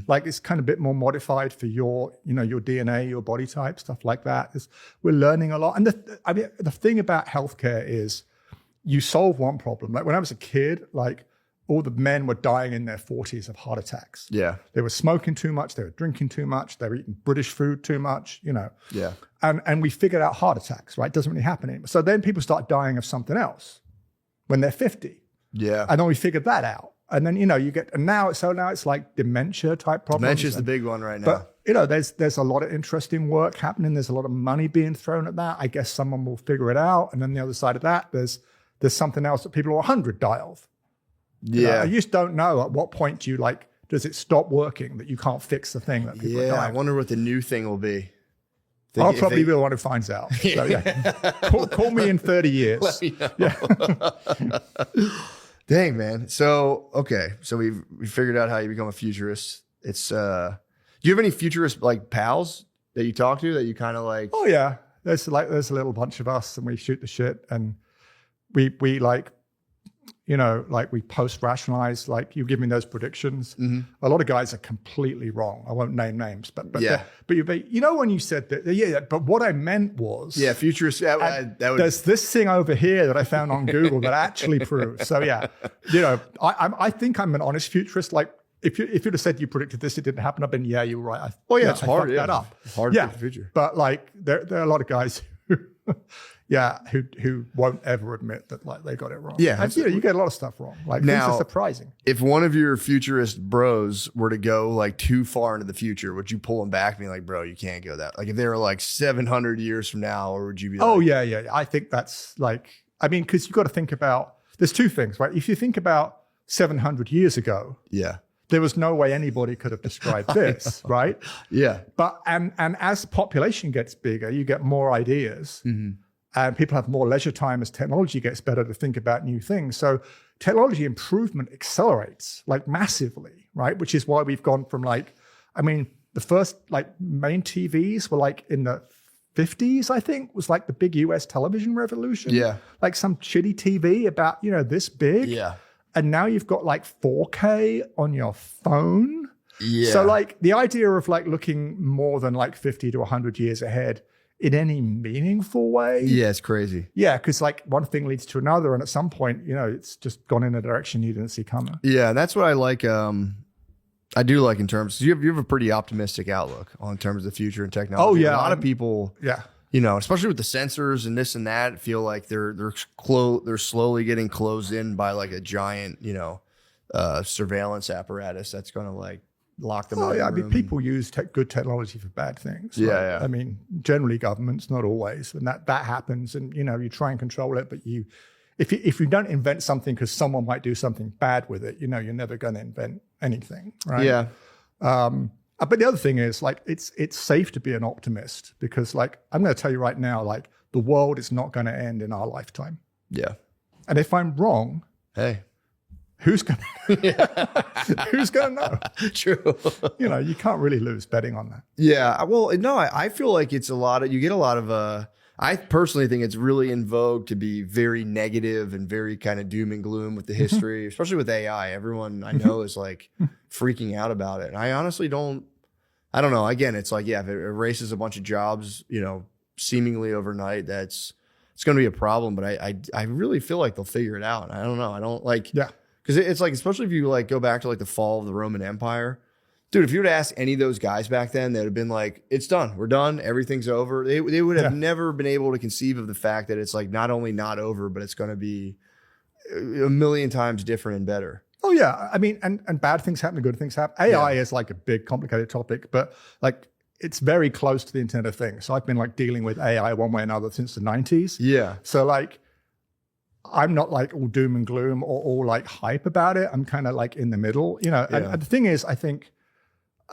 Speaker 3: Like it's kind of a bit more modified for your DNA, your body type, stuff like that. We're learning a lot, and the thing about healthcare is, you solve one problem. Like when I was a kid, like all the men were dying in their 40s of heart attacks.
Speaker 2: Yeah.
Speaker 3: They were smoking too much. They were drinking too much. They were eating British food too much,
Speaker 2: Yeah.
Speaker 3: And we figured out heart attacks, right? It doesn't really happen anymore. So then people start dying of something else when they're 50.
Speaker 2: Yeah.
Speaker 3: And then we figured that out. And then, now now it's like dementia type problems.
Speaker 2: Dementia's the big one right now.
Speaker 3: But, there's a lot of interesting work happening. There's a lot of money being thrown at that. I guess someone will figure it out. And then the other side of that, there's something else that people who are 100 die of.
Speaker 2: Yeah.
Speaker 3: You just don't know at what point does it stop working that you can't fix the thing that people are dying.
Speaker 2: I wonder what the new thing will be.
Speaker 3: I'll probably be the one who finds out. So, yeah. call me in 30 years.
Speaker 2: Let me know.
Speaker 3: Yeah.
Speaker 2: Dang, man. So, okay. So we figured out how you become a futurist. It's, do you have any futurist like pals that you talk to that you kind of like?
Speaker 3: Oh yeah. There's a little bunch of us and we shoot the shit and we we post-rationalize, like you give me those predictions. A lot of guys are completely wrong. I won't name names, but when you said that, but what I meant was,
Speaker 2: futurist.
Speaker 3: There's this thing over here that I found on Google that actually proves. So I think I'm an honest futurist. Like if you'd have said you predicted this, it didn't happen, I've been, yeah, you were right.
Speaker 2: It's hard.
Speaker 3: That up.
Speaker 2: It's hard to predict the future.
Speaker 3: But like there are a lot of guys who who won't ever admit that like they got it wrong.
Speaker 2: Yeah.
Speaker 3: And, you get a lot of stuff wrong. Like
Speaker 2: now,
Speaker 3: things are surprising.
Speaker 2: If one of your futurist bros were to go like too far into the future, would you pull them back and be like, bro, you can't go that? Like if they were like 700 years from now, or would you be like,
Speaker 3: oh yeah. I think that's like, I mean, because you've got to think about, there's two things, right? If you think about 700 years ago, there was no way anybody could have described this, right?
Speaker 2: Yeah.
Speaker 3: But and as the population gets bigger, you get more ideas. And people have more leisure time as technology gets better to think about new things. So technology improvement accelerates like massively, right? Which is why we've gone from the first like main TVs were like in the 50s, I think, was like the big US television revolution.
Speaker 2: Yeah.
Speaker 3: Like some shitty TV about, this big.
Speaker 2: Yeah.
Speaker 3: And now you've got like 4K on your phone.
Speaker 2: Yeah.
Speaker 3: So like the idea of like looking more than like 50 to 100 years ahead in any meaningful way.
Speaker 2: Yeah, it's crazy.
Speaker 3: Yeah, because like one thing leads to another. And at some point, it's just gone in a direction you didn't see coming.
Speaker 2: Yeah, that's what I like. I do like in terms, you have a pretty optimistic outlook on terms of the future and technology.
Speaker 3: Oh, yeah.
Speaker 2: A lot of people,
Speaker 3: Yeah.
Speaker 2: Especially with the sensors and this and that, feel like they're slowly getting closed in by like a giant, surveillance apparatus that's going to like lock them out.
Speaker 3: Yeah, I mean, people use good technology for bad things.
Speaker 2: Yeah,
Speaker 3: right?
Speaker 2: yeah.
Speaker 3: I mean, generally governments, not always, and that happens. And you try and control it, but if you don't invent something because someone might do something bad with it, you're never going to invent anything, right?
Speaker 2: Yeah.
Speaker 3: But the other thing is like it's safe to be an optimist because like I'm going to tell you right now, like the world is not going to end in our lifetime.
Speaker 2: Yeah.
Speaker 3: And if I'm wrong,
Speaker 2: Hey.
Speaker 3: who's going to know?
Speaker 2: True.
Speaker 3: You can't really lose betting on that.
Speaker 2: Yeah. Well, no, I feel like it's you get a lot of, I personally think it's really in vogue to be very negative and very kind of doom and gloom with the history, especially with AI. Everyone I know is like freaking out about it. And I honestly I don't know. Again, it's like, if it erases a bunch of jobs, seemingly overnight, it's going to be a problem. But I really feel like they'll figure it out. I don't know. I don't like, because it's like, especially if you like go back to like the fall of the Roman Empire. Dude, if you were to ask any of those guys back then, they'd have been like, it's done. We're done. Everything's over. They would have never been able to conceive of the fact that it's like not only not over, but it's going to be a million times different and better.
Speaker 3: Oh, yeah. I mean, and bad things happen, good things happen. AI is like a big, complicated topic, but like it's very close to the Internet of Things. So I've been like dealing with AI one way or another since the 90s.
Speaker 2: Yeah.
Speaker 3: So like, I'm not like all doom and gloom or all like hype about it. I'm kind of like in the middle, And the thing is, I think,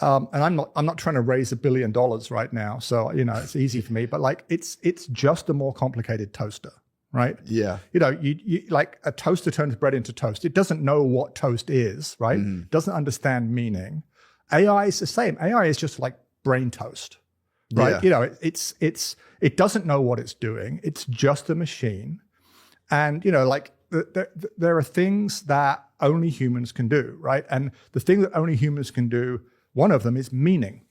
Speaker 3: and I'm not trying to raise $1 billion right now, so it's easy for me. But like, it's just a more complicated toaster, right?
Speaker 2: Yeah.
Speaker 3: You like a toaster turns bread into toast. It doesn't know what toast is, right?
Speaker 2: Mm-hmm.
Speaker 3: Doesn't understand meaning. AI is the same. AI is just like brain toast, right?
Speaker 2: Yeah.
Speaker 3: It doesn't know what it's doing. It's just a machine, and like there are things that only humans can do, right? And the thing that only humans can do, one of them is meaning.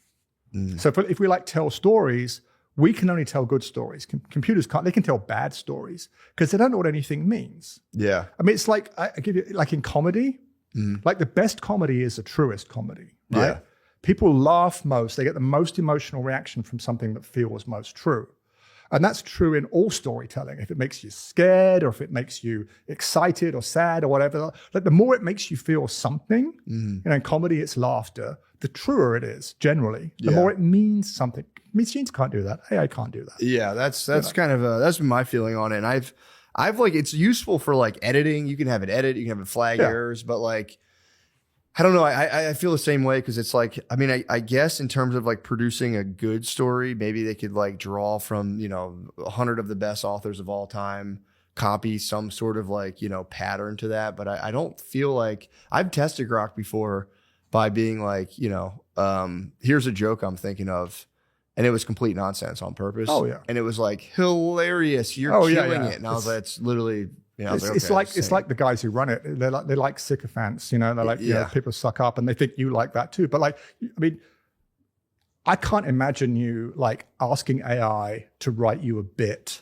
Speaker 3: So if we like tell stories, we can only tell good stories. Computers can't. They can tell bad stories because they don't know what anything means.
Speaker 2: Yeah.
Speaker 3: I mean, it's like I give you like in comedy, like the best comedy is the truest comedy, right?
Speaker 2: Yeah.
Speaker 3: People laugh most. They get the most emotional reaction from something that feels most true. And that's true in all storytelling. If it makes you scared or if it makes you excited or sad or whatever, like the more it makes you feel something, in comedy, it's laughter, the truer it is generally, the more it means something. Machines can't do that. AI can't do that.
Speaker 2: Yeah. That's kind of, that's been my feeling on it. And I've like, it's useful for like editing. You can have it edit, you can have it flag errors, but like, I don't know. I feel the same way because it's like, I mean, I guess in terms of like producing a good story, maybe they could like draw from, 100 of the best authors of all time, copy some sort of like, pattern to that. But I don't feel like I've tested Grok before by being like, here's a joke I'm thinking of. And it was complete nonsense on purpose. Oh, yeah. And it was like hilarious. You're killing it. And I was like, it's literally...
Speaker 3: It's like the guys who run it. They're like sycophants, They're like, people suck up, and they think you like that too. But like, I mean, I can't imagine you like asking AI to write you a bit.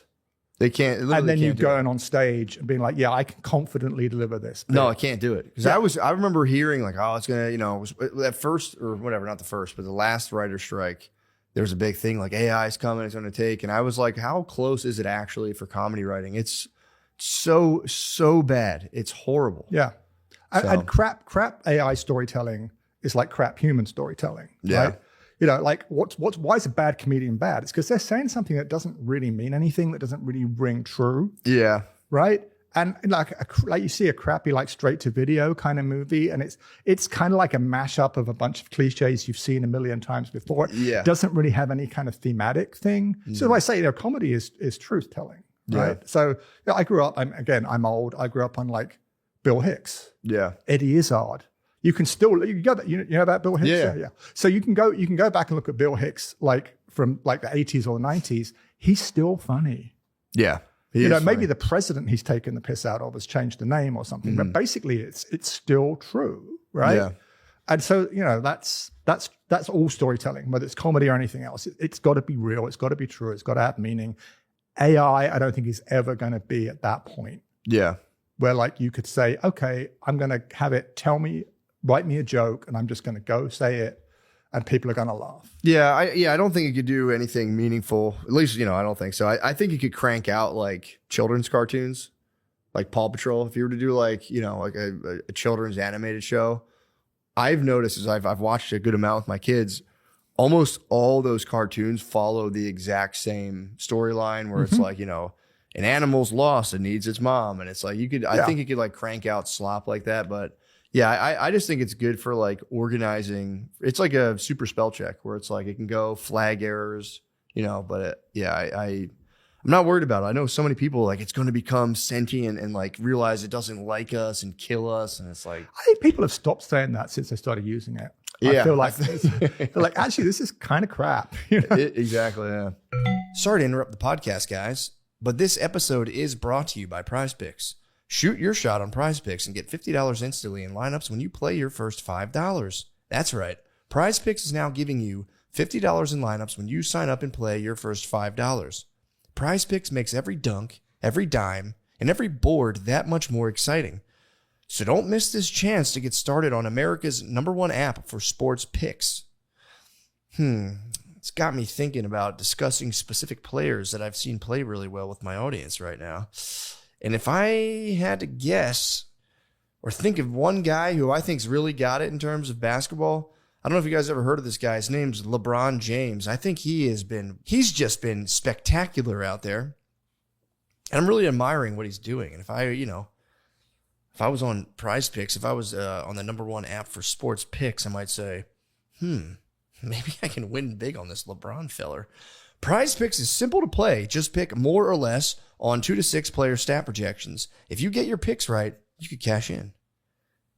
Speaker 2: They can't.
Speaker 3: And then you going on stage and being like, "Yeah, I can confidently deliver this." Bit.
Speaker 2: No, I can't do it because I remember hearing like, "Oh, it's gonna," at first or whatever, not the first, but the last writer's strike. There was a big thing like AI is coming, it's going to take, and I was like, "How close is it actually for comedy writing?" It's so bad. It's horrible.
Speaker 3: Yeah. And crap AI storytelling is like crap human storytelling.
Speaker 2: Yeah.
Speaker 3: Right? Like why is a bad comedian bad? It's because they're saying something that doesn't really mean anything, that doesn't really ring true.
Speaker 2: Yeah.
Speaker 3: Right. And like you see a crappy, like straight to video kind of movie. And it's kind of like a mashup of a bunch of cliches you've seen a million times before.
Speaker 2: Yeah.
Speaker 3: It doesn't really have any kind of thematic thing. So I say, comedy is truth telling. Right.
Speaker 2: Yeah.
Speaker 3: So I grew up, I'm old. I grew up on like Bill Hicks.
Speaker 2: Yeah.
Speaker 3: Eddie Izzard. You know about Bill Hicks?
Speaker 2: Yeah.
Speaker 3: So you can go back and look at Bill Hicks like from like the 80s or 90s. he's still funny.
Speaker 2: Yeah.
Speaker 3: Maybe the president he's taken the piss out of has changed the name or something, but basically it's still true, right?
Speaker 2: Yeah.
Speaker 3: And so, that's all storytelling, whether it's comedy or anything else. It's got to be real. It's got to be true. It's got to have meaning. AI, I don't think is ever going to be at that point.
Speaker 2: Yeah.
Speaker 3: Where like you could say, okay, I'm going to have it write me a joke, and I'm just going to go say it, and people are going to laugh.
Speaker 2: Yeah. I don't think it could do anything meaningful. At least, I don't think so. I think it could crank out like children's cartoons, like Paw Patrol. If you were to do like, like a children's animated show, I've noticed as I've watched a good amount with my kids, almost all those cartoons follow the exact same storyline where it's like, an animal's lost and needs its mom. And it's like, I think you could like crank out slop like that. But yeah, I just think it's good for like organizing. It's like a super spell check where it's like, it can go flag errors, but I'm not worried about it. I know so many people like it's going to become sentient and like realize it doesn't like us and kill us. And it's like,
Speaker 3: I think people have stopped saying that since they started using it.
Speaker 2: Yeah.
Speaker 3: I feel like they're like, actually, this is kind of crap.
Speaker 2: Exactly. Yeah. Sorry to interrupt the podcast, guys, but this episode is brought to you by PrizePicks. Shoot your shot on PrizePicks and get $50 instantly in lineups when you play your first $5. That's right. PrizePicks is now giving you $50 in lineups when you sign up and play your first $5. PrizePicks makes every dunk, every dime, and every board that much more exciting. So don't miss this chance to get started on America's #1 app for sports picks. It's got me thinking about discussing specific players that I've seen play really well with my audience right now. And if I had to guess or think of one guy who I think's really got it in terms of basketball, I don't know if you guys ever heard of this guy. His name's LeBron James. I think he's just been spectacular out there. And I'm really admiring what he's doing. And if I was on PrizePicks, if I was on the #1 app for sports picks, I might say, maybe I can win big on this LeBron feller. PrizePicks is simple to play. Just pick more or less on 2 to 6 player stat projections. If you get your picks right, you could cash in.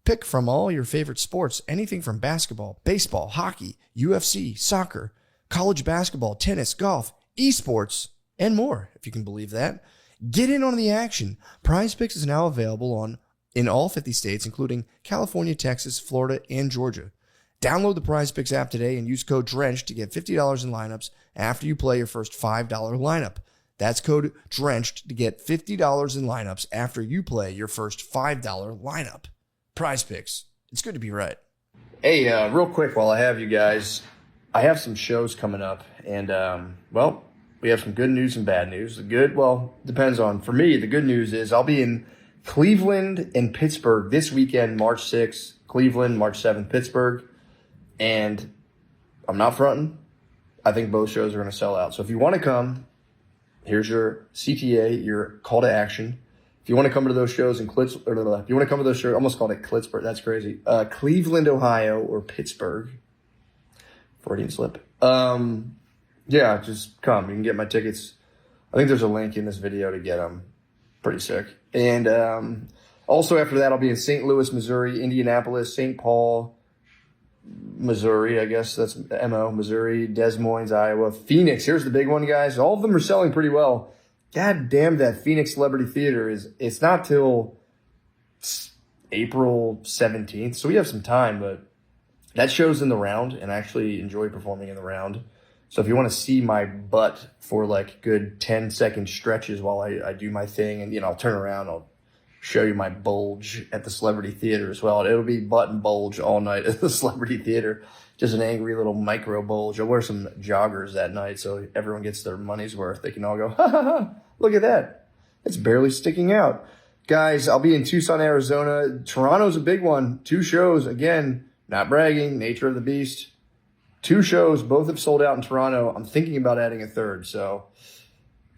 Speaker 2: Pick from all your favorite sports, anything from basketball, baseball, hockey, UFC, soccer, college basketball, tennis, golf, esports, and more, if you can believe that. Get in on the action. PrizePicks is now available in all 50 states, including California, Texas, Florida, and Georgia. Download the PrizePicks app today and use code DRENCHED to get $50 in lineups after you play your first $5 lineup. That's code DRENCHED to get $50 in lineups after you play your first $5 lineup. PrizePicks. It's good to be right. Hey, real quick while I have you guys, I have some shows coming up. And, we have some good news and bad news. The good, depends on. For me, the good news is I'll be in Cleveland and Pittsburgh this weekend, March 6th. Cleveland, March 7th, Pittsburgh. And I'm not fronting. I think both shows are going to sell out. So if you want to come, here's your CTA, your call to action. If you want to come to those shows in if you want to come to those shows, I almost called it Klitsburg. That's crazy. Cleveland, Ohio, or Pittsburgh. Freudian slip. Just come. You can get my tickets. I think there's a link in this video to get them. Pretty sick. And also after that, I'll be in St. Louis, Missouri, Indianapolis, St. Paul, Missouri, I guess that's Missouri, Des Moines, Iowa, Phoenix. Here's the big one, guys. All of them are selling pretty well. God damn, that Phoenix Celebrity Theater it's not till April 17th. So we have some time, but that show's in the round and I actually enjoy performing in the round. So if you want to see my butt for like good 10-second stretches while I do my thing and, I'll turn around, I'll show you my bulge at the Celebrity Theater as well. It'll be butt and bulge all night at the Celebrity Theater. Just an angry little micro bulge. I'll wear some joggers that night so everyone gets their money's worth. They can all go, ha ha ha, look at that. It's barely sticking out. Guys, I'll be in Tucson, Arizona. Toronto's a big one. 2 shows. Again, not bragging, nature of the beast. 2 shows, both have sold out in Toronto. I'm thinking about adding a third. So,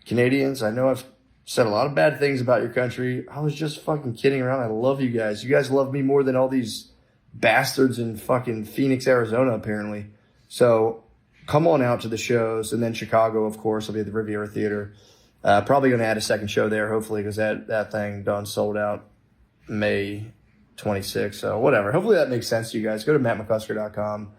Speaker 2: Canadians, I know I've said a lot of bad things about your country. I was just fucking kidding around. I love you guys. You guys love me more than all these bastards in fucking Phoenix, Arizona, apparently. So, come on out to the shows. And then Chicago, of course, I'll be at the Riviera Theater. Probably going to add a second show there, hopefully, because that thing done sold out May 26th. So, whatever. Hopefully that makes sense to you guys. Go to mattmccusker.com.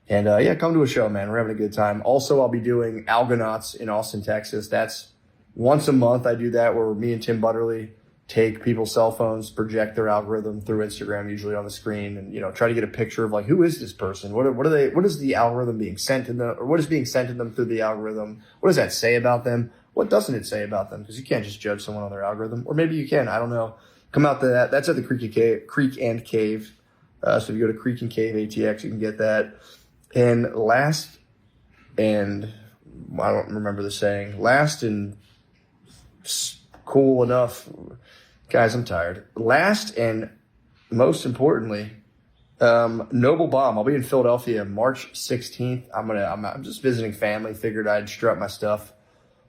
Speaker 2: And yeah, come to a show, man. We're having a good time. Also, I'll be doing Algonauts in Austin, Texas. That's once a month. I do that where me and Tim Butterly take people's cell phones, project their algorithm through Instagram, usually on the screen, and try to get a picture of like, who is this person? What is the algorithm being sent to them, or what is being sent to them through the algorithm? What does that say about them? What doesn't it say about them? Because you can't just judge someone on their algorithm, or maybe you can. I don't know. Come out to that. That's at the Creek and Cave. So if you go to Creek and Cave ATX, you can get that. And last, and I don't remember the saying. Last and cool enough. Guys, I'm tired. Last and most importantly, Noble Bomb. I'll be in Philadelphia March 16th. I'm just visiting family. Figured I'd strut my stuff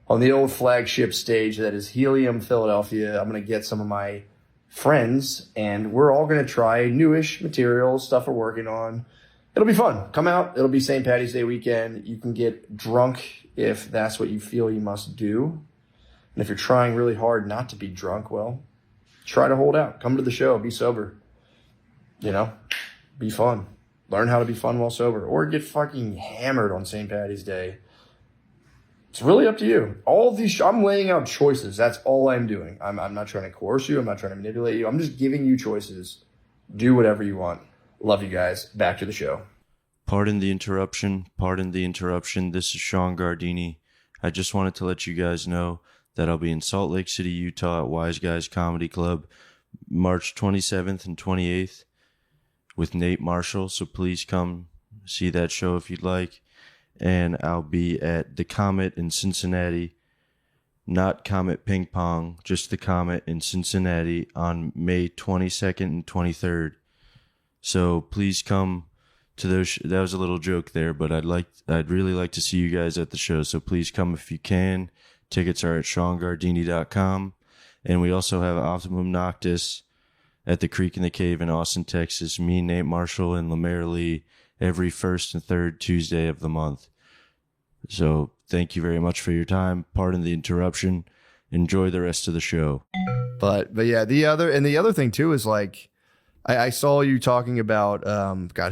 Speaker 2: on the old flagship stage that is Helium Philadelphia. I'm going to get some of my friends, and we're all going to try newish material, stuff we're working on. It'll be fun. Come out. It'll be St. Paddy's Day weekend. You can get drunk if that's what you feel you must do. And if you're trying really hard not to be drunk, well, try to hold out. Come to the show. Be sober. Be fun. Learn how to be fun while sober. Or get fucking hammered on St. Paddy's Day. It's really up to you. All these, I'm laying out choices. That's all I'm doing. I'm not trying to coerce you. I'm not trying to manipulate you. I'm just giving you choices. Do whatever you want. Love you guys. Back to the show.
Speaker 1: Pardon the interruption. This is Sean Gardini. I just wanted to let you guys know that I'll be in Salt Lake City, Utah at Wise Guys Comedy Club March 27th and 28th with Nate Marshall. So please come see that show if you'd like. And I'll be at the Comet in Cincinnati, not Comet Ping Pong, just the Comet in Cincinnati on May 22nd and 23rd. So please come to those. That was a little joke there, but I'd really like to see you guys at the show. So please come if you can. Tickets are at SeanGardini.com. And we also have Optimum Noctis at the Creek and the Cave in Austin, Texas. Me, Nate Marshall, and Lemaire Lee every first and third Tuesday of the month. So thank you very much for your time. Pardon the interruption. Enjoy the rest of the show.
Speaker 2: But yeah, the other thing too is like, I saw you talking about,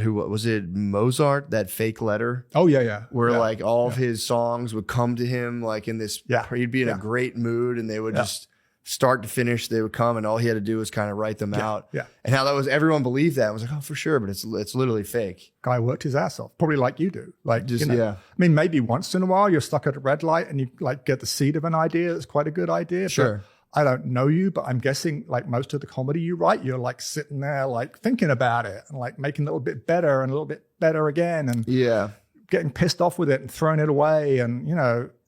Speaker 2: who was it? Mozart, that fake letter.
Speaker 3: Oh yeah.
Speaker 2: Where like all of his songs would come to him like in this, he'd be in a great mood and they would just start to finish, they would come and all he had to do was kind of write them out. Yeah. And how that was, everyone believed that. I was like, oh, for sure. But it's literally fake.
Speaker 3: Guy worked his ass off, probably like you do. Like, I mean, maybe once in a while you're stuck at a red light and you like get the seed of an idea. That's quite a good idea.
Speaker 2: Sure.
Speaker 3: I don't know you, but I'm guessing like most of the comedy you write, you're like sitting there like thinking about it and like making a little bit better and a little bit better again and getting pissed off with it and throwing it away. And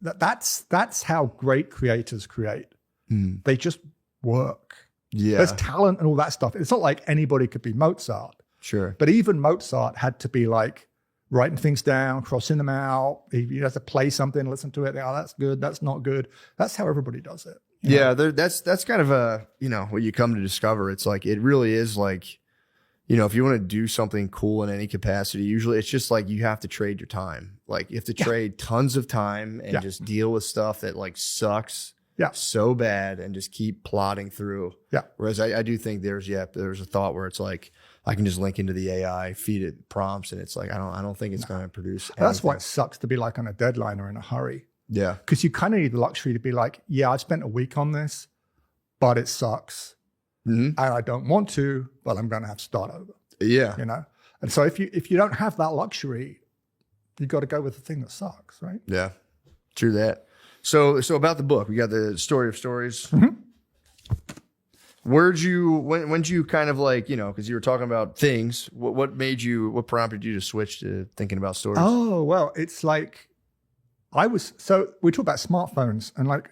Speaker 3: that's how great creators create. They just work. Yeah. There's talent and all that stuff. It's not like anybody could be Mozart.
Speaker 2: Sure.
Speaker 3: But even Mozart had to be like writing things down, crossing them out. He has to play something, listen to it. Oh, that's good. That's not good. That's how everybody does it.
Speaker 2: Yeah. That's kind of a, what you come to discover. It's like, it really is like, if you want to do something cool in any capacity, usually it's just like you have to trade your time. Like you have to trade tons of time and just deal with stuff that like sucks. Yeah, so bad and just keep plodding through. Yeah. Whereas I do think there's a thought where it's like I can just link into the AI, feed it prompts, and it's like I don't think it's going to produce anything.
Speaker 3: That's why it sucks to be like on a deadline or in a hurry.
Speaker 2: Yeah.
Speaker 3: Because you kind of need the luxury to be like, yeah, I spent a week on this, but it sucks. And I don't want to, but I'm going to have to start over.
Speaker 2: Yeah.
Speaker 3: And so if you don't have that luxury, you got to go with the thing that sucks, right?
Speaker 2: Yeah. True that. So about the book, we got the story of stories. When'd you kind of like, because you were talking about things, what prompted you to switch to thinking about stories?
Speaker 3: Oh, well, it's like so we talk about smartphones and like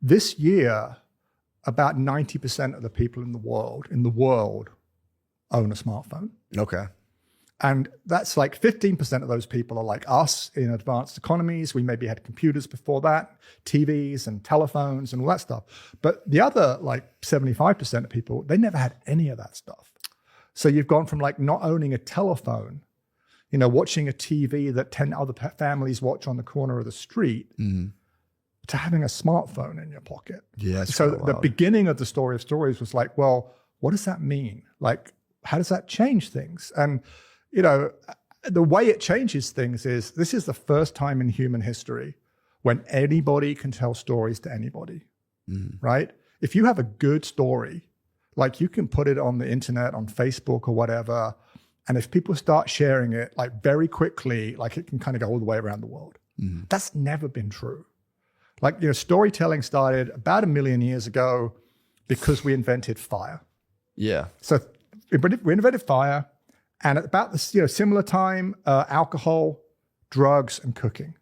Speaker 3: this year, about 90% of the people in the world own a smartphone.
Speaker 2: Okay.
Speaker 3: And that's like 15% of those people are like us in advanced economies. We maybe had computers before that, TVs and telephones and all that stuff. But the other like 75% of people, they never had any of that stuff. So you've gone from like not owning a telephone, watching a TV that 10 other families watch on the corner of the street, to having a smartphone in your pocket.
Speaker 2: Yeah.
Speaker 3: So the beginning of the story of stories was like, well, what does that mean? Like, how does that change things? And the way it changes things is this is the first time in human history when anybody can tell stories to anybody, right? If you have a good story, like you can put it on the internet, on Facebook or whatever, and if people start sharing it like very quickly, like it can kind of go all the way around the world. That's never been true. Like, you know, storytelling started about 1 million years ago because we invented fire.
Speaker 2: Yeah.
Speaker 3: So we invented fire, and at about the, you know, similar time, alcohol, drugs, and cooking.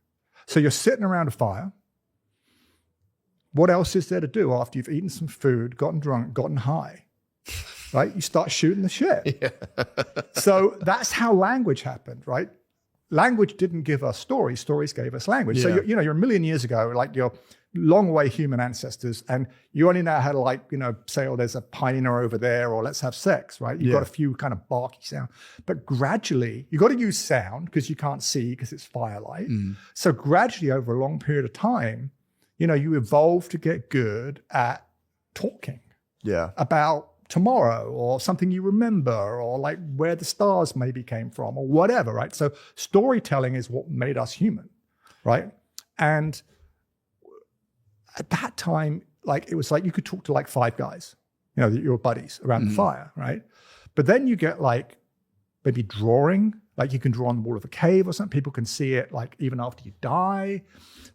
Speaker 3: So you're sitting around a fire. What else is there to do after you've eaten some food, gotten drunk, gotten high? Right? You start shooting the shit. Yeah. So that's how language happened, right? Language didn't give us stories. Stories gave us language.
Speaker 2: Yeah.
Speaker 3: So, you're 1 million years ago, like your long way human ancestors, and you only know how to, like, you know, say, oh, there's a hyena over there, or let's have sex, right? You've got a few kind of barky sound. But gradually, you got to use sound because you can't see because it's firelight. So gradually, over a long period of time, you know, you evolve to get good at talking about tomorrow or something you remember, or like where the stars maybe came from or whatever, right? So storytelling is what made us human, right? And at that time, like, it was like you could talk to like 5 guys, you know, your buddies around the fire, right? But then you get like maybe drawing, like you can draw on the wall of a cave or something. People can see it like even after you die.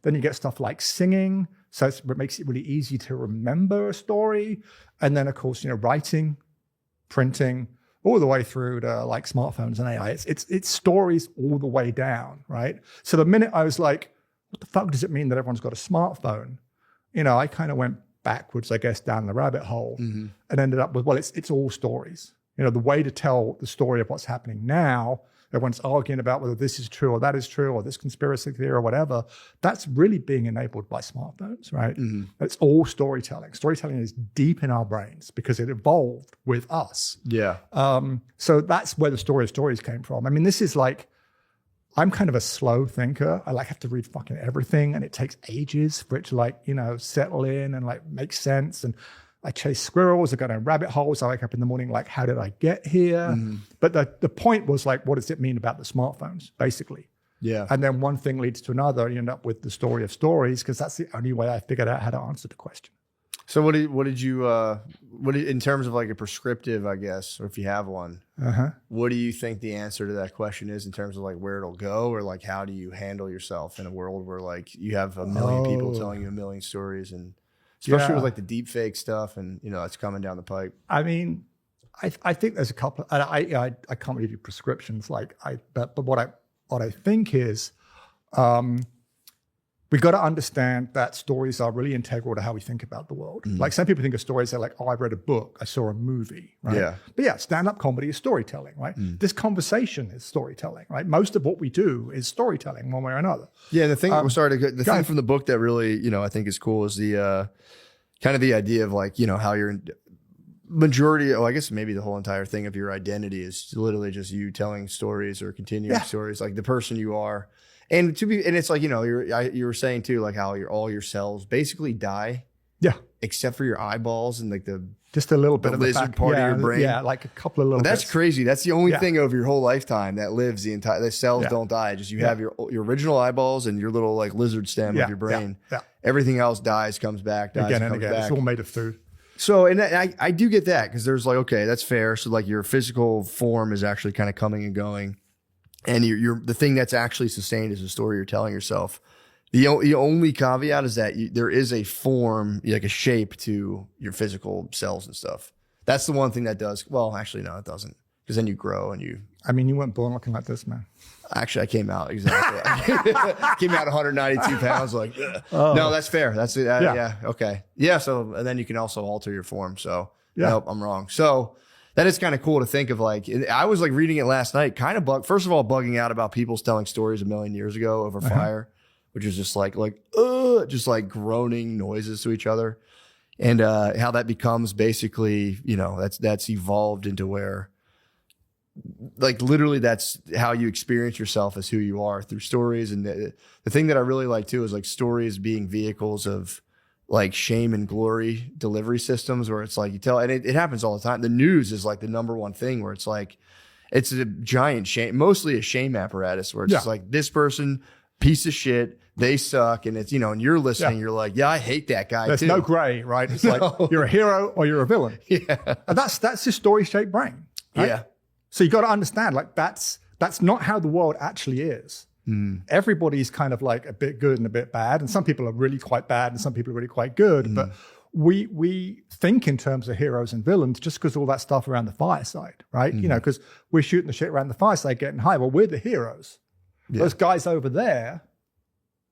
Speaker 3: Then you get stuff like singing. So it makes it really easy to remember a story. And then, of course, you know, writing, printing, all the way through to like smartphones and AI. It's stories all the way down, right? So the minute I was like, what the fuck does it mean that everyone's got a smartphone? You know, I kind of went backwards, I guess, down the rabbit hole and ended up with, well, it's all stories. You know, the way to tell the story of what's happening now, everyone's arguing about whether this is true or that is true or this conspiracy theory or whatever, that's really being enabled by smartphones, right? It's all storytelling. Storytelling is deep in our brains because it evolved with us.
Speaker 2: Yeah.
Speaker 3: So that's where the story of stories came from. I mean, this is like, I'm kind of a slow thinker. I like have to read fucking everything, and it takes ages for it to, like, you know, settle in and like make sense. And I chase squirrels, I go down rabbit holes. I wake up in the morning like, how did I get here? But the point was like, what does it mean about the smartphones, basically?
Speaker 2: Yeah.
Speaker 3: And then one thing leads to another, and you end up with the story of stories, because that's the only way I figured out how to answer the question.
Speaker 2: So what did you in terms of like a prescriptive, I guess, or if you have one, what do you think the answer to that question is in terms of like where it'll go, or like how do you handle yourself in a world where like you have a million people telling you a million stories, and especially with like the deep fake stuff, and you know, it's coming down the pipe.
Speaker 3: I mean, I think there's a couple, and I can't give you prescriptions but what I think is, we got to understand that stories are really integral to how we think about the world. Like, some people think of stories, they're like, oh, I read a book, I saw a movie, right? Yeah. But yeah, stand-up comedy is storytelling, right? This conversation is storytelling, right? Most of what we do is storytelling one way or another.
Speaker 2: Yeah, and the thing, the thing from the book that really, you know, I think is cool is the kind of the idea of like, you know, how you're majority, I guess maybe the whole entire thing of your identity is literally just you telling stories or continuing stories, like the person you are. And it's like, you know, you were saying too, like how all your cells basically die. Yeah. Except for your eyeballs and like
Speaker 3: just a little bit of
Speaker 2: lizard part of your brain.
Speaker 3: Yeah, like a couple of little
Speaker 2: That's
Speaker 3: bits.
Speaker 2: crazy. That's the only thing over your whole lifetime that lives the cells don't die. Just you have your original eyeballs and your little like lizard stem of your brain. Yeah. Everything else dies, comes back, dies,
Speaker 3: again and
Speaker 2: comes
Speaker 3: again.
Speaker 2: back.
Speaker 3: It's all made of food.
Speaker 2: So, and I do get that, because there's like, okay, that's fair. So like your physical form is actually kind of coming and going. And the thing that's actually sustained is the story you're telling yourself. The only caveat is that there is a form, like a shape to your physical cells and stuff. That's the one thing that does. Well, actually, no, it doesn't. Because then you grow and you.
Speaker 3: I mean, you weren't born looking like this, man.
Speaker 2: Actually, I came out exactly. Came out 192 pounds. Like, no, that's fair. That's it. Yeah. Okay. Yeah. So, and then you can also alter your form. So, nope, I'm wrong. So. That is kind of cool to think of. Like, I was like reading it last night, kind of first of all, bugging out about people telling stories a million years ago over fire, which is just like groaning noises to each other, and how that becomes basically, you know, that's evolved into where, like, literally that's how you experience yourself as who you are through stories. And the thing that I really like too is like stories being vehicles of like shame and glory delivery systems, where it's like you tell, and it happens all the time. The news is like the number one thing where it's like it's a giant shame, mostly a shame apparatus where it's just like this person, piece of shit, they suck. And it's, you know, and you're listening, you're like, yeah, I hate that guy.
Speaker 3: There's no gray, right? It's like you're a hero or you're a villain.
Speaker 2: Yeah.
Speaker 3: And that's the story-shaped brain. Right?
Speaker 2: Yeah.
Speaker 3: So you got to understand, like that's not how the world actually is. Everybody's kind of like a bit good and a bit bad. And some people are really quite bad and some people are really quite good. But we think in terms of heroes and villains just because all that stuff around the fireside, right? You know, because we're shooting the shit around the fireside, getting high. Well, we're the heroes. Yeah. Those guys over there,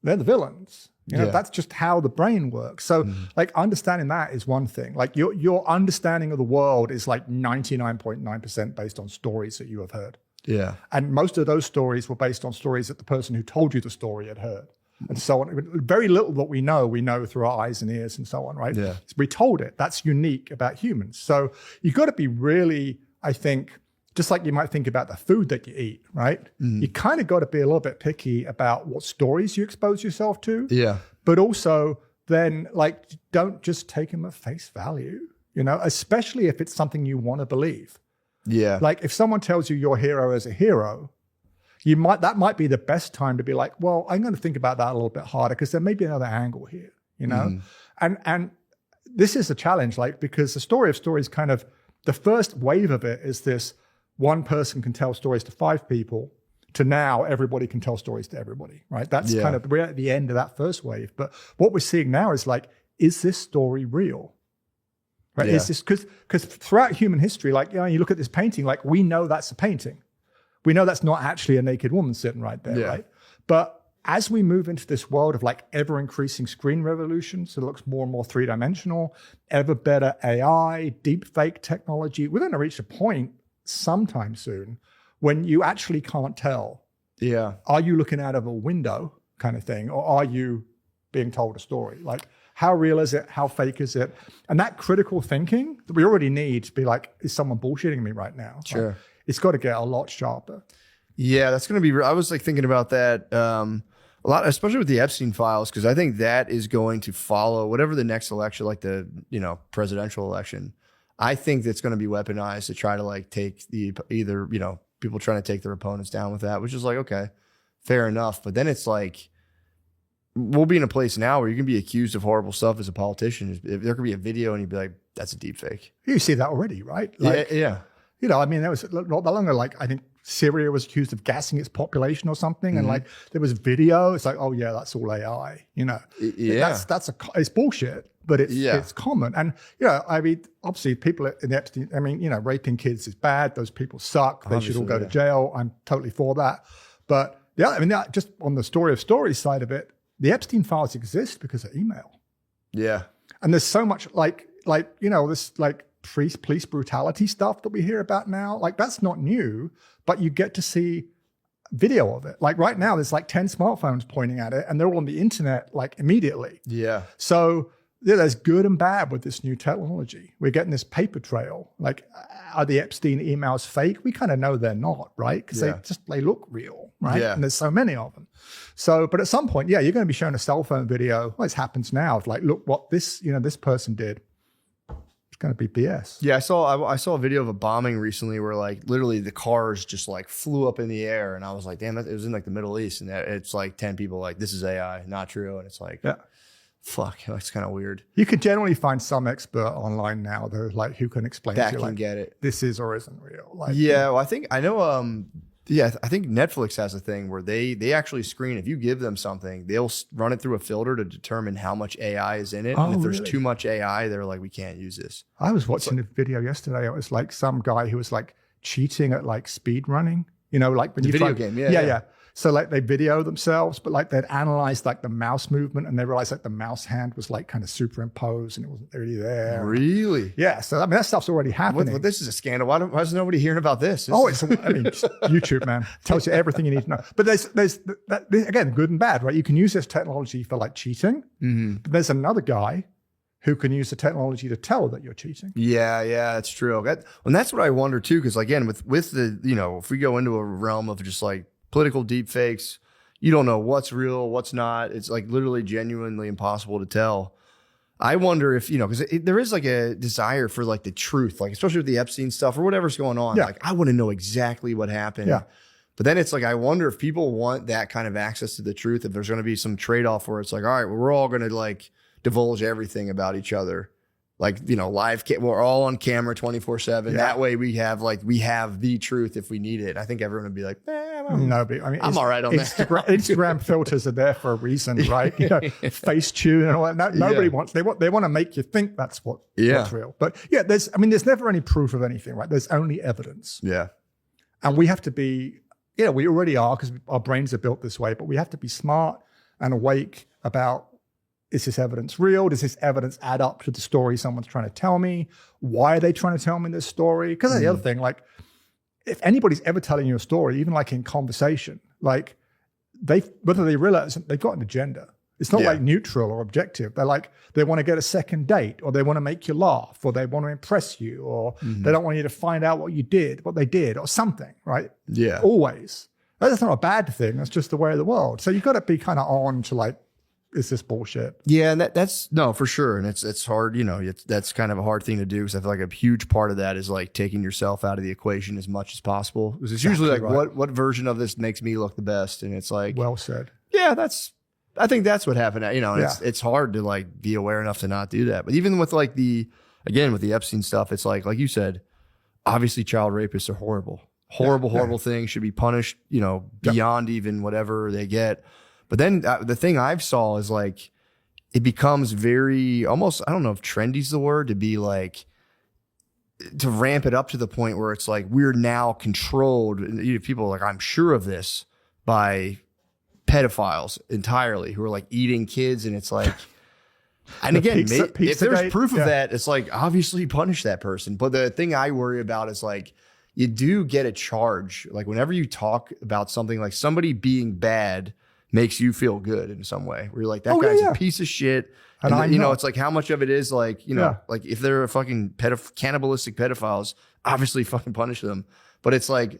Speaker 3: they're the villains. You know, that's just how the brain works. So like understanding that is one thing. Like your understanding of the world is like 99.9% based on stories that you have heard. Yeah. And most of those stories were based on stories that the person who told you the story had heard. And so on. Very little that we know through our eyes and ears and so on, right? Yeah. So we told it. That's unique about humans. So you've got to be really, I think, just like you might think about the food that you eat, right? You kind of got to be a little bit picky about what stories you expose yourself to. Yeah. But also then like, don't just take them at face value, you know, especially if it's something you want to believe. Yeah. Like if someone tells you your hero is a hero, that might be the best time to be like, well, I'm going to think about that a little bit harder because there may be another angle here, you know? And this is a challenge, like, because the story of stories kind of, the first wave of it is this, one person can tell stories to 5 people to now everybody can tell stories to everybody, right? That's kind of, we're at the end of that first wave. But what we're seeing now is like, is this story real? Right? Is this, because throughout human history, like, you know, you look at this painting, like we know that's a painting. We know that's not actually a naked woman sitting right there, right? But as we move into this world of like ever increasing screen revolution, so it looks more and more 3-dimensional, ever better AI, deep fake technology, we're going to reach a point sometime soon when you actually can't tell. Yeah. Are you looking out of a window kind of thing? Or are you being told a story? Like, how real is it? How fake is it? And that critical thinking that we already need to be like, is someone bullshitting me right now? Sure. Like, it's got to get a lot sharper. Yeah, that's going to be, I was like thinking about that a lot, especially with the Epstein files, because I think that is going to follow whatever the next election, like the, you know, presidential election. I think that's going to be weaponized to try to like take either, you know, people trying to take their opponents down with that, which is like, okay, fair enough. But then it's like, we'll be in a place now where you can be accused of horrible stuff as a politician. If there could be a video and you'd be like, that's a deep fake. You see that already, right? Like, yeah. You know, I mean, there was not that long ago, like, I think Syria was accused of gassing its population or something. And like, there was video. It's like, oh yeah, that's all AI, you know? Yeah. It's bullshit. But it's common. And, you know, I mean, obviously people in Epstein, I mean, you know, raping kids is bad. Those people suck. They should all go to jail. I'm totally for that. But yeah, I mean, just on the story of stories side of it, the Epstein files exist because of email. Yeah. And there's so much like, you know, this like police brutality stuff that we hear about now. Like that's not new, but you get to see video of it. Like right now, there's like 10 smartphones pointing at it and they're all on the internet like immediately. Yeah. So yeah, there's good and bad with this new technology. We're getting this paper trail. Like, are the Epstein emails fake? We kind of know they're not, right? Because they look real, right? Yeah. And there's so many of them. So, but at some point, yeah, you're going to be shown a cell phone video. Well, it happens now. It's like, look what this person did. It's going to be BS. Yeah, I saw a video of a bombing recently where like literally the cars just like flew up in the air, and I was like, damn, it was in like the Middle East, and it's like 10 people like, this is AI, not true, and it's like, fuck, that's kind of weird. You could generally find some expert online now, though, like who can explain to you, like, get it. This is or isn't real. Like, yeah, well, I think Netflix has a thing where they actually screen. If you give them something, they'll run it through a filter to determine how much AI is in it. And if there's too much AI, they're like, we can't use this. I was watching a video yesterday. It was like some guy who was like cheating at like speed running. You know, like when you video game, yeah. So like they video themselves, but like they'd analyzed like the mouse movement and they realized like the mouse hand was like kind of superimposed and it wasn't really there. Really? Yeah. So I mean, that stuff's already happening. Well, this is a scandal. Why is nobody hearing about this? It's YouTube, man. Tells you everything you need to know. But there's again, good and bad, right? You can use this technology for like cheating, but there's another guy who can use the technology to tell that you're cheating. Yeah, that's true. And that's what I wonder too, because again, with the, you know, if we go into a realm of just like political deep fakes, you don't know what's real, what's not. It's like literally genuinely impossible to tell.
Speaker 2: I wonder if, because there is like a desire for like the truth, like especially with the Epstein stuff or whatever's going on.
Speaker 3: Yeah.
Speaker 2: Like I want to know exactly what happened.
Speaker 3: Yeah.
Speaker 2: But then it's like, I wonder if people want that kind of access to the truth, if there's going to be some trade-off where it's like, all right, well, we're all going to like divulge everything about each other. Like, we're all on camera 24/7. That way we have the truth if we need it. I think everyone would be like,
Speaker 3: no, but I mean,
Speaker 2: I'm all right on that.
Speaker 3: Instagram filters are there for a reason, right? Facetune and all that. Nobody wants, they want to make you think that's what's real. But yeah, there's never any proof of anything, right? There's only evidence.
Speaker 2: Yeah.
Speaker 3: And we have to be, we already are because our brains are built this way, but we have to be smart and awake about, is this evidence real? Does this evidence add up to the story someone's trying to tell me? Why are they trying to tell me this story? Because that's the other thing, like, if anybody's ever telling you a story, even like in conversation, like whether they realize they've got an agenda. It's not like neutral or objective. They're like, they want to get a second date, or they want to make you laugh, or they want to impress you, or they don't want you to find out what they did, or something, right?
Speaker 2: Yeah.
Speaker 3: Always. That's not a bad thing. That's just the way of the world. So you've got to be kind of on to like, is this bullshit?
Speaker 2: Yeah, and that's no, for sure. And it's hard, that's kind of a hard thing to do, because I feel like a huge part of that is like taking yourself out of the equation as much as possible. Because it's usually like, what version of this makes me look the best? And it's like,
Speaker 3: well said.
Speaker 2: Yeah, I think that's what happened. And it's hard to like be aware enough to not do that. But even with like with the Epstein stuff, it's like you said, obviously child rapists are horrible things, should be punished, beyond even whatever they get. But then the thing I've saw is like, it becomes very almost, I don't know if trendy is the word, to be like, to ramp it up to the point where it's like, we're now controlled. People are like, I'm sure of this, by pedophiles entirely who are like eating kids. And it's like, and again, if there's proof of that, it's like, obviously punish that person. But the thing I worry about is like, you do get a charge. Like whenever you talk about something, like somebody being bad makes you feel good in some way, where you're like, that guy's a piece of shit. And it's like, how much of it is like, like if they're a fucking cannibalistic pedophiles, obviously fucking punish them. But it's like,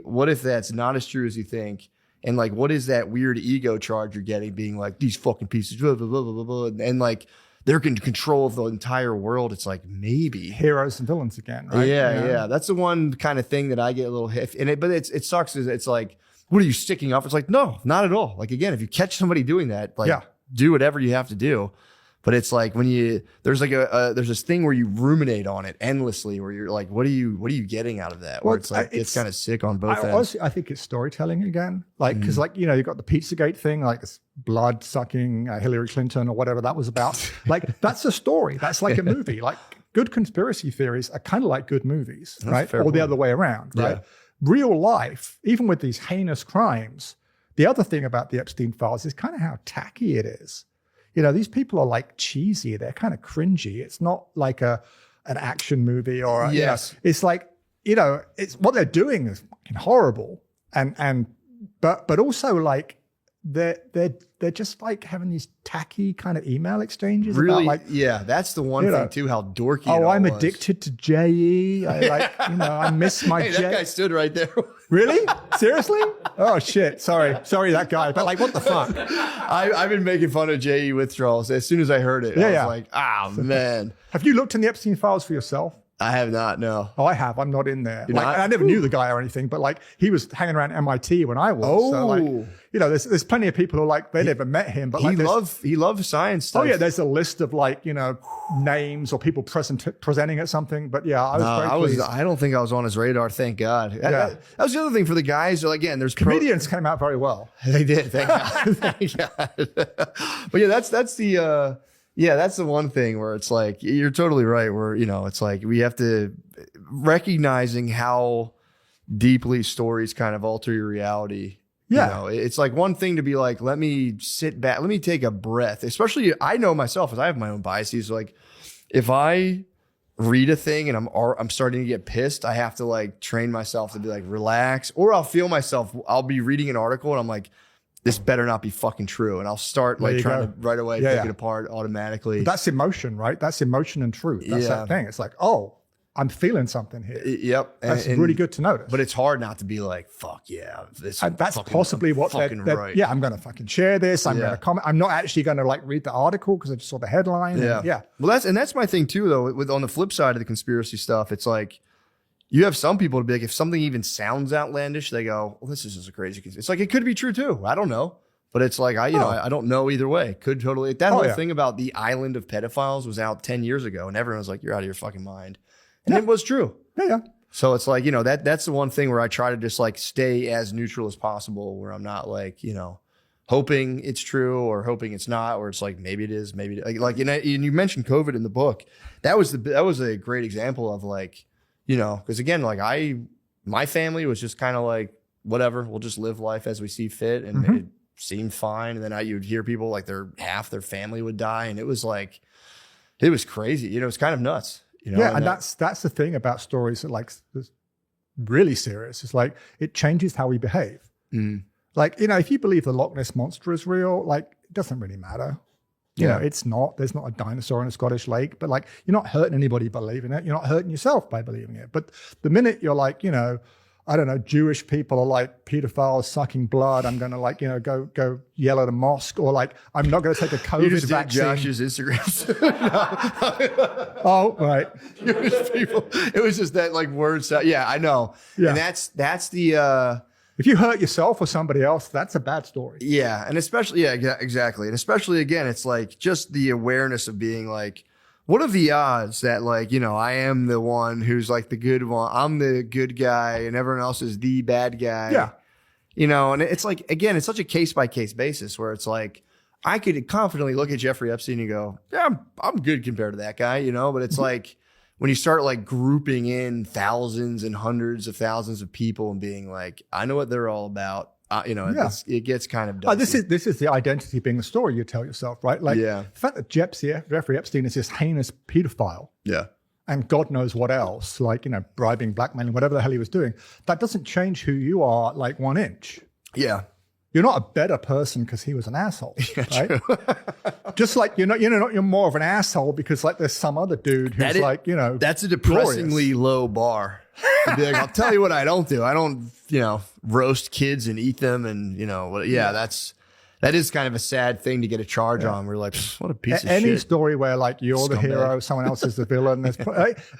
Speaker 2: what if that's not as true as you think? And like, what is that weird ego charge you're getting, being like, these fucking pieces, blah, blah, blah, blah, blah, and like, they're in control of the entire world. It's like, maybe
Speaker 3: heroes and villains again, right?
Speaker 2: Yeah. That's the one kind of thing that I get a little hit. But it sucks. Is it's like, what are you sticking up? It's like, no, not at all. Like, again, if you catch somebody doing that, like, do whatever you have to do. But it's like when there's like there's this thing where you ruminate on it endlessly, where you're like, what are you getting out of that? Where it's like, it's kind of sick on both ends.
Speaker 3: Honestly, I think it's storytelling again. Like, because like, you've got the Pizzagate thing, like this blood sucking Hillary Clinton or whatever that was about. Like, that's a story. That's like a movie. Like, good conspiracy theories are kind of like good movies, right? Or the other way around, right? Real life, even with these heinous crimes, the other thing about the Epstein files is kind of how tacky it is. These people are like cheesy. They're kind of cringy. It's not like an action movie or it's like, it's what they're doing is fucking horrible. But also like they're just like having these tacky kind of email exchanges.
Speaker 2: Really?
Speaker 3: About like,
Speaker 2: that's the one thing too, how dorky
Speaker 3: it all I'm
Speaker 2: was.
Speaker 3: addicted to JE. I miss my
Speaker 2: Hey, that guy stood right there.
Speaker 3: Really? Seriously? Oh shit. Sorry, that guy. But like, what the fuck?
Speaker 2: I've been making fun of JE withdrawals as soon as I heard it. I was like, man.
Speaker 3: Have you looked in the Epstein files for yourself?
Speaker 2: I have not, no.
Speaker 3: Oh, I have. I'm not in there. I never knew the guy or anything, but like, he was hanging around MIT when I was.
Speaker 2: Oh.
Speaker 3: So like, there's plenty of people who are like, they never met him, but
Speaker 2: he loves science stuff.
Speaker 3: Oh yeah, there's a list of like, names or people presenting at something. But yeah,
Speaker 2: I don't think I was on his radar, thank God. That was the other thing for the guys. Again, there's
Speaker 3: comedians came out very well.
Speaker 2: They did, thank God. Thank God. But yeah, that's the that's the one thing where it's like, you're totally right, where, it's like, we have to recognizing how deeply stories kind of alter your reality. Yeah. It's like one thing to be like, let me sit back, let me take a breath. Especially, I know myself, as I have my own biases. Like, if I read a thing and I'm starting to get pissed, I have to like train myself to be like, relax. Or I'll feel myself, I'll be reading an article and I'm like, this better not be fucking true. And I'll start like trying to right away pick it apart automatically.
Speaker 3: But that's emotion, right? That's emotion and truth. That's that thing. It's like, oh, I'm feeling something here.
Speaker 2: Yep.
Speaker 3: That's really good to notice.
Speaker 2: But it's hard not to be like, fuck yeah.
Speaker 3: That's possibly what
Speaker 2: right.
Speaker 3: Yeah, I'm going to fucking share this. I'm going to comment. I'm not actually going to like read the article because I just saw the headline.
Speaker 2: Yeah. Well, that's my thing too, though. On the flip side of the conspiracy stuff, it's like, you have some people to be like, if something even sounds outlandish, they go, well, this is just a crazy conspiracy. It's like, it could be true too. I don't know. But it's like, I don't know either way. Could totally. That whole thing about the island of pedophiles was out 10 years ago, and everyone was like, you're out of your fucking mind. And it was true.
Speaker 3: Yeah.
Speaker 2: So it's like, that's the one thing where I try to just like stay as neutral as possible, where I'm not like, hoping it's true or hoping it's not, or it's like, maybe it is, maybe like, and you mentioned COVID in the book. That was a great example of like, because again, like my family was just kind of like, whatever, we'll just live life as we see fit. And it seemed fine. And then you'd hear people like half their family would die. And it was like, it was crazy. It's kind of nuts.
Speaker 3: And that's the thing about stories that like really serious. It's like it changes how we behave. Like, if you believe the Loch Ness Monster is real, like it doesn't really matter. It's not. There's not a dinosaur in a Scottish lake, but like you're not hurting anybody believing it. You're not hurting yourself by believing it. But the minute you're like, I don't know, Jewish people are like pedophiles sucking blood, I'm going to like, go yell at a mosque, or like, I'm not going to take a COVID
Speaker 2: you just
Speaker 3: vaccine.
Speaker 2: Did Josh's Instagram.
Speaker 3: Oh, right.
Speaker 2: Jewish people. It was just that like word. Yeah, I know. Yeah. And that's the,
Speaker 3: if you hurt yourself or somebody else, that's a bad story.
Speaker 2: Yeah. And especially, exactly. And especially again, it's like just the awareness of being like, what are the odds that like, I am the one who's like the good one. I'm the good guy and everyone else is the bad guy.
Speaker 3: Yeah.
Speaker 2: And it's like, again, it's such a case by case basis where it's like, I could confidently look at Jeffrey Epstein and go, yeah, I'm good compared to that guy, but it's like when you start like grouping in thousands and hundreds of thousands of people and being like, I know what they're all about. It gets kind of dicey.
Speaker 3: This is the identity being the story you tell yourself, right? Like the fact that Jeffrey Epstein is this heinous pedophile.
Speaker 2: Yeah.
Speaker 3: And God knows what else, like, bribing, blackmailing, whatever the hell he was doing. That doesn't change who you are like 1 inch.
Speaker 2: Yeah.
Speaker 3: You're not a better person because he was an asshole, right? Just like you're more of an asshole because like there's some other dude who's
Speaker 2: that's a depressingly low bar. To be like, I'll tell you what I don't do. I don't, roast kids and eat them, and that is kind of a sad thing to get a charge on. We're like, what a piece of shit.
Speaker 3: Any story where like you're the hero, someone else is the villain.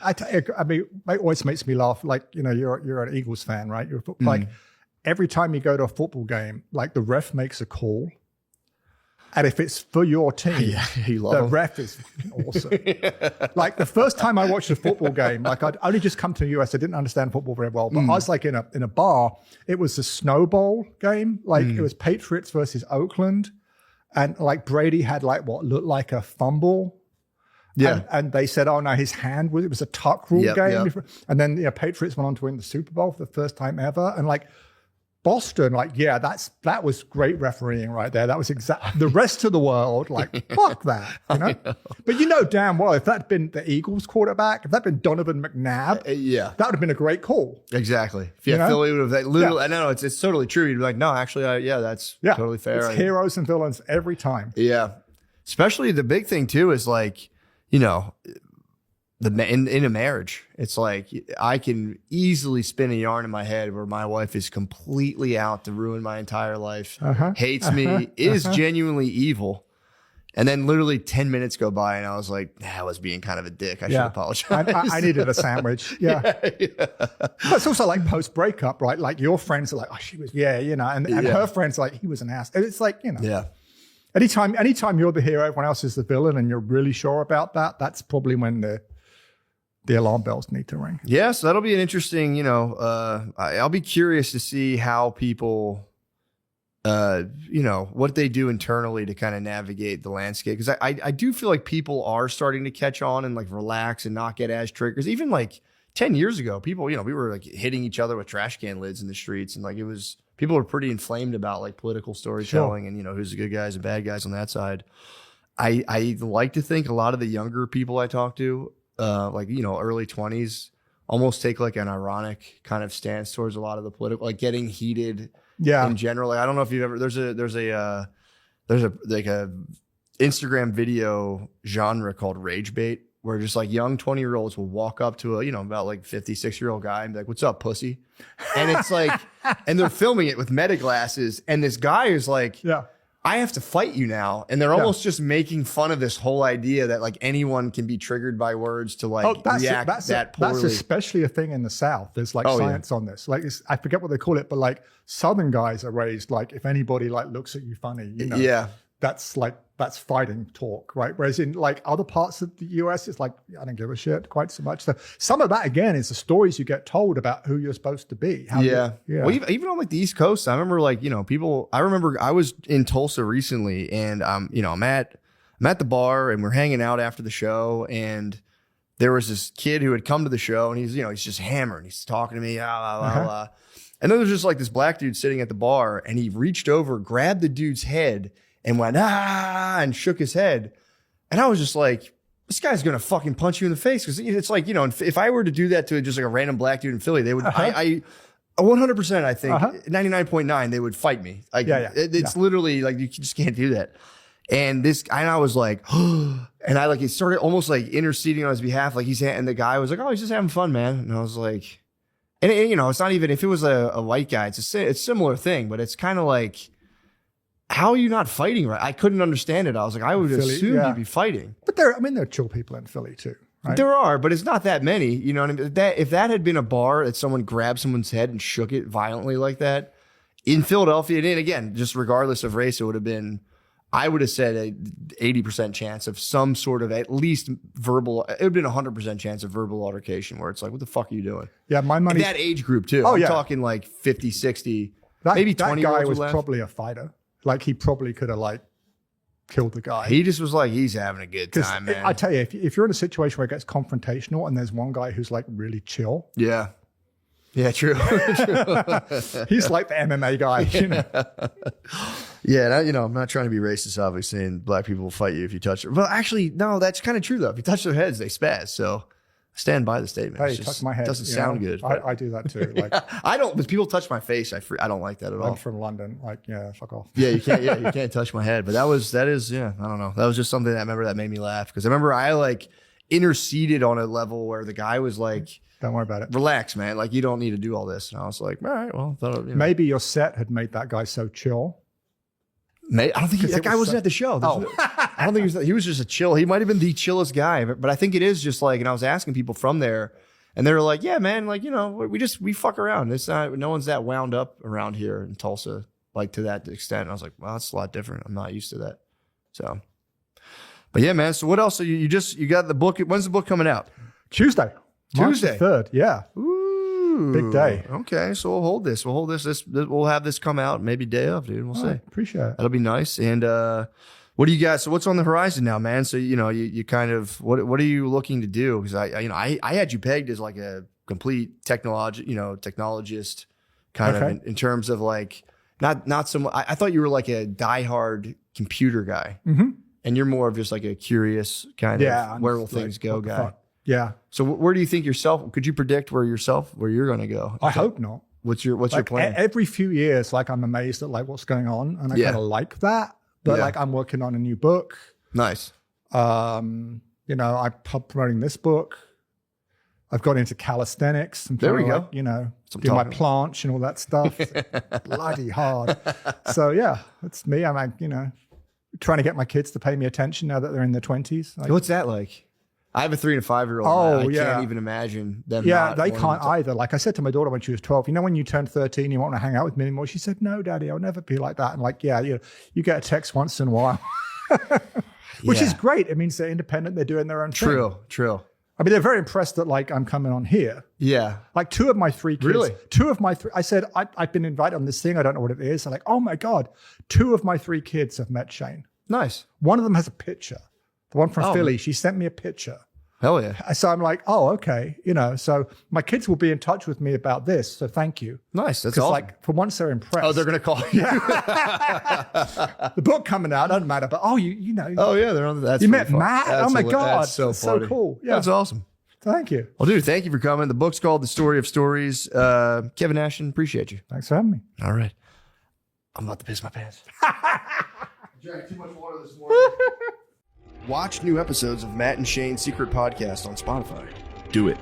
Speaker 3: I mean, it always makes me laugh. Like you're an Eagles fan, right? You're like. Every time you go to a football game, like the ref makes a call. And if it's for your team, the ref is awesome. Like the first time I watched a football game, like I'd only just come to the US, I didn't understand football very well, but I was like in a bar. It was a Snow Bowl game. Like it was Patriots versus Oakland. And like Brady had like what looked like a fumble. Yeah. And they said, oh no, his hand it was a tuck rule game. Yep. And then Patriots went on to win the Super Bowl for the first time ever. And like, Boston, like, that was great refereeing right there. That was the rest of the world, like, fuck that, But damn well, if that'd been the Eagles quarterback, if that'd been Donovan McNabb, that would have been a great call.
Speaker 2: Exactly. Philly would have I know it's totally true. You'd be like, no, actually, that's totally fair.
Speaker 3: It's heroes and villains every time.
Speaker 2: Yeah. Especially the big thing too is like, in a marriage, it's like I can easily spin a yarn in my head where my wife is completely out to ruin my entire life, hates me, is genuinely evil. And then literally 10 minutes go by and I was like, I was being kind of a dick. I should apologize.
Speaker 3: I needed a sandwich. Yeah. But it's also like post breakup, right? Like your friends are like, oh, she was, and her friends are like, he was an ass. And it's like, anytime you're the hero, everyone else is the villain and you're really sure about that, that's probably when the alarm bells need to ring.
Speaker 2: Yeah, so that'll be an interesting, I'll be curious to see how people, what they do internally to kind of navigate the landscape. Because I do feel like people are starting to catch on and like relax and not get as triggers. Even like 10 years ago, people, we were like hitting each other with trash can lids in the streets. And like people were pretty inflamed about like political storytelling and, who's the good guys and bad guys on that side. I like to think a lot of the younger people I talk to, early 20s, almost take like an ironic kind of stance towards a lot of the political, like getting heated in general. Like, I don't know if you've ever, there's a Instagram video genre called rage bait, where just like young 20-year-olds will walk up to a, you know, about like 56-year-old guy and be like, "What's up, pussy?" And it's like, and they're filming it with meta glasses. And this guy is like, I have to fight you now. And they're almost just making fun of this whole idea that like anyone can be triggered by words to like react that poorly.
Speaker 3: That's especially a thing in the South. There's like science on this. Like I forget what they call it, but like Southern guys are raised like if anybody like looks at you funny, you know, that's fighting talk, right? Whereas in like other parts of the US, it's like, I don't give a shit quite so much. So some of that again is the stories you get told about who you're supposed to be.
Speaker 2: Well, even on like the East Coast, I remember like, you know, I remember I was in Tulsa recently and you know, I'm at the bar and we're hanging out after the show and there was this kid who had come to the show and he's just hammered. He's talking to me, and then there's just like this black dude sitting at the bar and he reached over, grabbed the dude's head and went, and shook his head. And I was just like, this guy's going to fucking punch you in the face. Cause it's like, you know, if I were to do that to just like a random black dude in Philly, they would, I 100%, I think 99.9, they would fight me. Like, it's literally like, you just can't do that. And I was like, and I like, it started almost like interceding on his behalf. Like and the guy was like, "Oh, he's just having fun, man." And I was like, and you know, it's not even, if it was a white guy, it's a similar thing, but it's kind of like, how are you not fighting right? I couldn't understand it. I was like, I would assume you'd be fighting.
Speaker 3: But there are chill people in Philly too. Right?
Speaker 2: There are, but it's not that many. You know what I mean? If that had been a bar that someone grabbed someone's head and shook it violently like that in Philadelphia, and again, just regardless of race, it would have been, I would have said a 80% chance of some sort of at least verbal, it would have been 100% chance of verbal altercation where it's like, what the fuck are you doing?
Speaker 3: Yeah, my money.
Speaker 2: That age group too. I'm talking like 50, 60, maybe 20
Speaker 3: That guy was probably a fighter. Like he probably could have like killed the guy.
Speaker 2: He just was like, he's having a good time, man.
Speaker 3: I tell you, if you're in a situation where it gets confrontational and there's one guy who's like really chill.
Speaker 2: Yeah. Yeah, true.
Speaker 3: He's like the MMA guy, you know.
Speaker 2: Yeah, you know, I'm not trying to be racist, obviously, and black people will fight you if you touch them. Well, actually, no, that's kind of true, though. If you touch their heads, they spaz. So I stand by the statement.
Speaker 3: Hey, touch my head.
Speaker 2: Doesn't sound good.
Speaker 3: I do that too. Like
Speaker 2: I don't, but people touch my face. I don't like that at all.
Speaker 3: I'm from London. Like, yeah, fuck off.
Speaker 2: Yeah, you can't touch my head. But that is, I don't know. That was just something that I remember that made me laugh. Because I remember I like interceded on a level where the guy was like,
Speaker 3: don't worry about it.
Speaker 2: Relax, man. Like, you don't need to do all this. And I was like, all right, well,
Speaker 3: maybe your set had made that guy so chill.
Speaker 2: I don't think that guy wasn't at the show. I don't think he was just a chill. He might have been the chillest guy, but I think it is just like, and I was asking people from there and they were like, yeah, man, like, you know, we fuck around. It's not, no one's that wound up around here in Tulsa, like to that extent. And I was like, well, that's a lot different. I'm not used to that. So, but yeah, man. So what else? So you got the book. When's the book coming out?
Speaker 3: Tuesday. March 3rd. Yeah.
Speaker 2: Ooh,
Speaker 3: big day.
Speaker 2: Okay. So we'll hold this. We'll have this come out maybe day of, dude. We'll see.
Speaker 3: Appreciate it.
Speaker 2: That'll be nice. And, what do you got? So what's on the horizon now, man? So, you know, you kind of, what are you looking to do? Cause I had you pegged as like a complete technologist kind of in terms of like, not so much. I thought you were like a diehard computer guy and you're more of just like a curious kind of where will things go guy.
Speaker 3: Yeah.
Speaker 2: So where do you think could you predict where you're going to go?
Speaker 3: I hope not.
Speaker 2: What's your plan?
Speaker 3: Every few years, like I'm amazed at like what's going on and I kind of like that. But like I'm working on a new book.
Speaker 2: Nice.
Speaker 3: You know, I'm promoting this book. I've got into calisthenics.
Speaker 2: There we go.
Speaker 3: Like, you know, do my planche and all that stuff. Bloody hard. So yeah, that's me. I'm like, you know, trying to get my kids to pay me attention now that they're in their 20s. Like,
Speaker 2: what's that like? I have a 3 and 5 year old. I can't even imagine them.
Speaker 3: Yeah, they can't either. Like I said to my daughter when she was 12, you know, when you turn 13, you won't want to hang out with me anymore. She said, no, Daddy, I'll never be like that. And like, yeah, you get a text once in a while, which is great. It means they're independent. They're doing their own thing.
Speaker 2: True.
Speaker 3: I mean, they're very impressed that like I'm coming on here.
Speaker 2: Yeah.
Speaker 3: Like 2 of my 3 kids. Really? I said, I've been invited on this thing. I don't know what it is. I'm like, oh my God. 2 of my 3 kids have met Shane.
Speaker 2: Nice.
Speaker 3: One of them has a picture. The one from Philly, she sent me a picture.
Speaker 2: Hell yeah.
Speaker 3: So I'm like, oh, okay. You know, so my kids will be in touch with me about this. So thank you.
Speaker 2: Nice. That's awesome.
Speaker 3: Like for once they're impressed.
Speaker 2: Oh, they're going to call you.
Speaker 3: The book coming out, doesn't matter. But you know.
Speaker 2: Oh yeah. They're on that.
Speaker 3: You met Matt? Oh my God.
Speaker 2: That's so funny.
Speaker 3: So cool. Yeah.
Speaker 2: That's awesome.
Speaker 3: Thank you.
Speaker 2: Well, dude, thank you for coming. The book's called The Story of Stories. Kevin Ashton, appreciate you.
Speaker 3: Thanks for having me.
Speaker 2: All right. I'm about to piss my pants. I drank too much water this morning. watch new episodes of Matt and Shane's Secret Podcast on Spotify.
Speaker 1: Do it.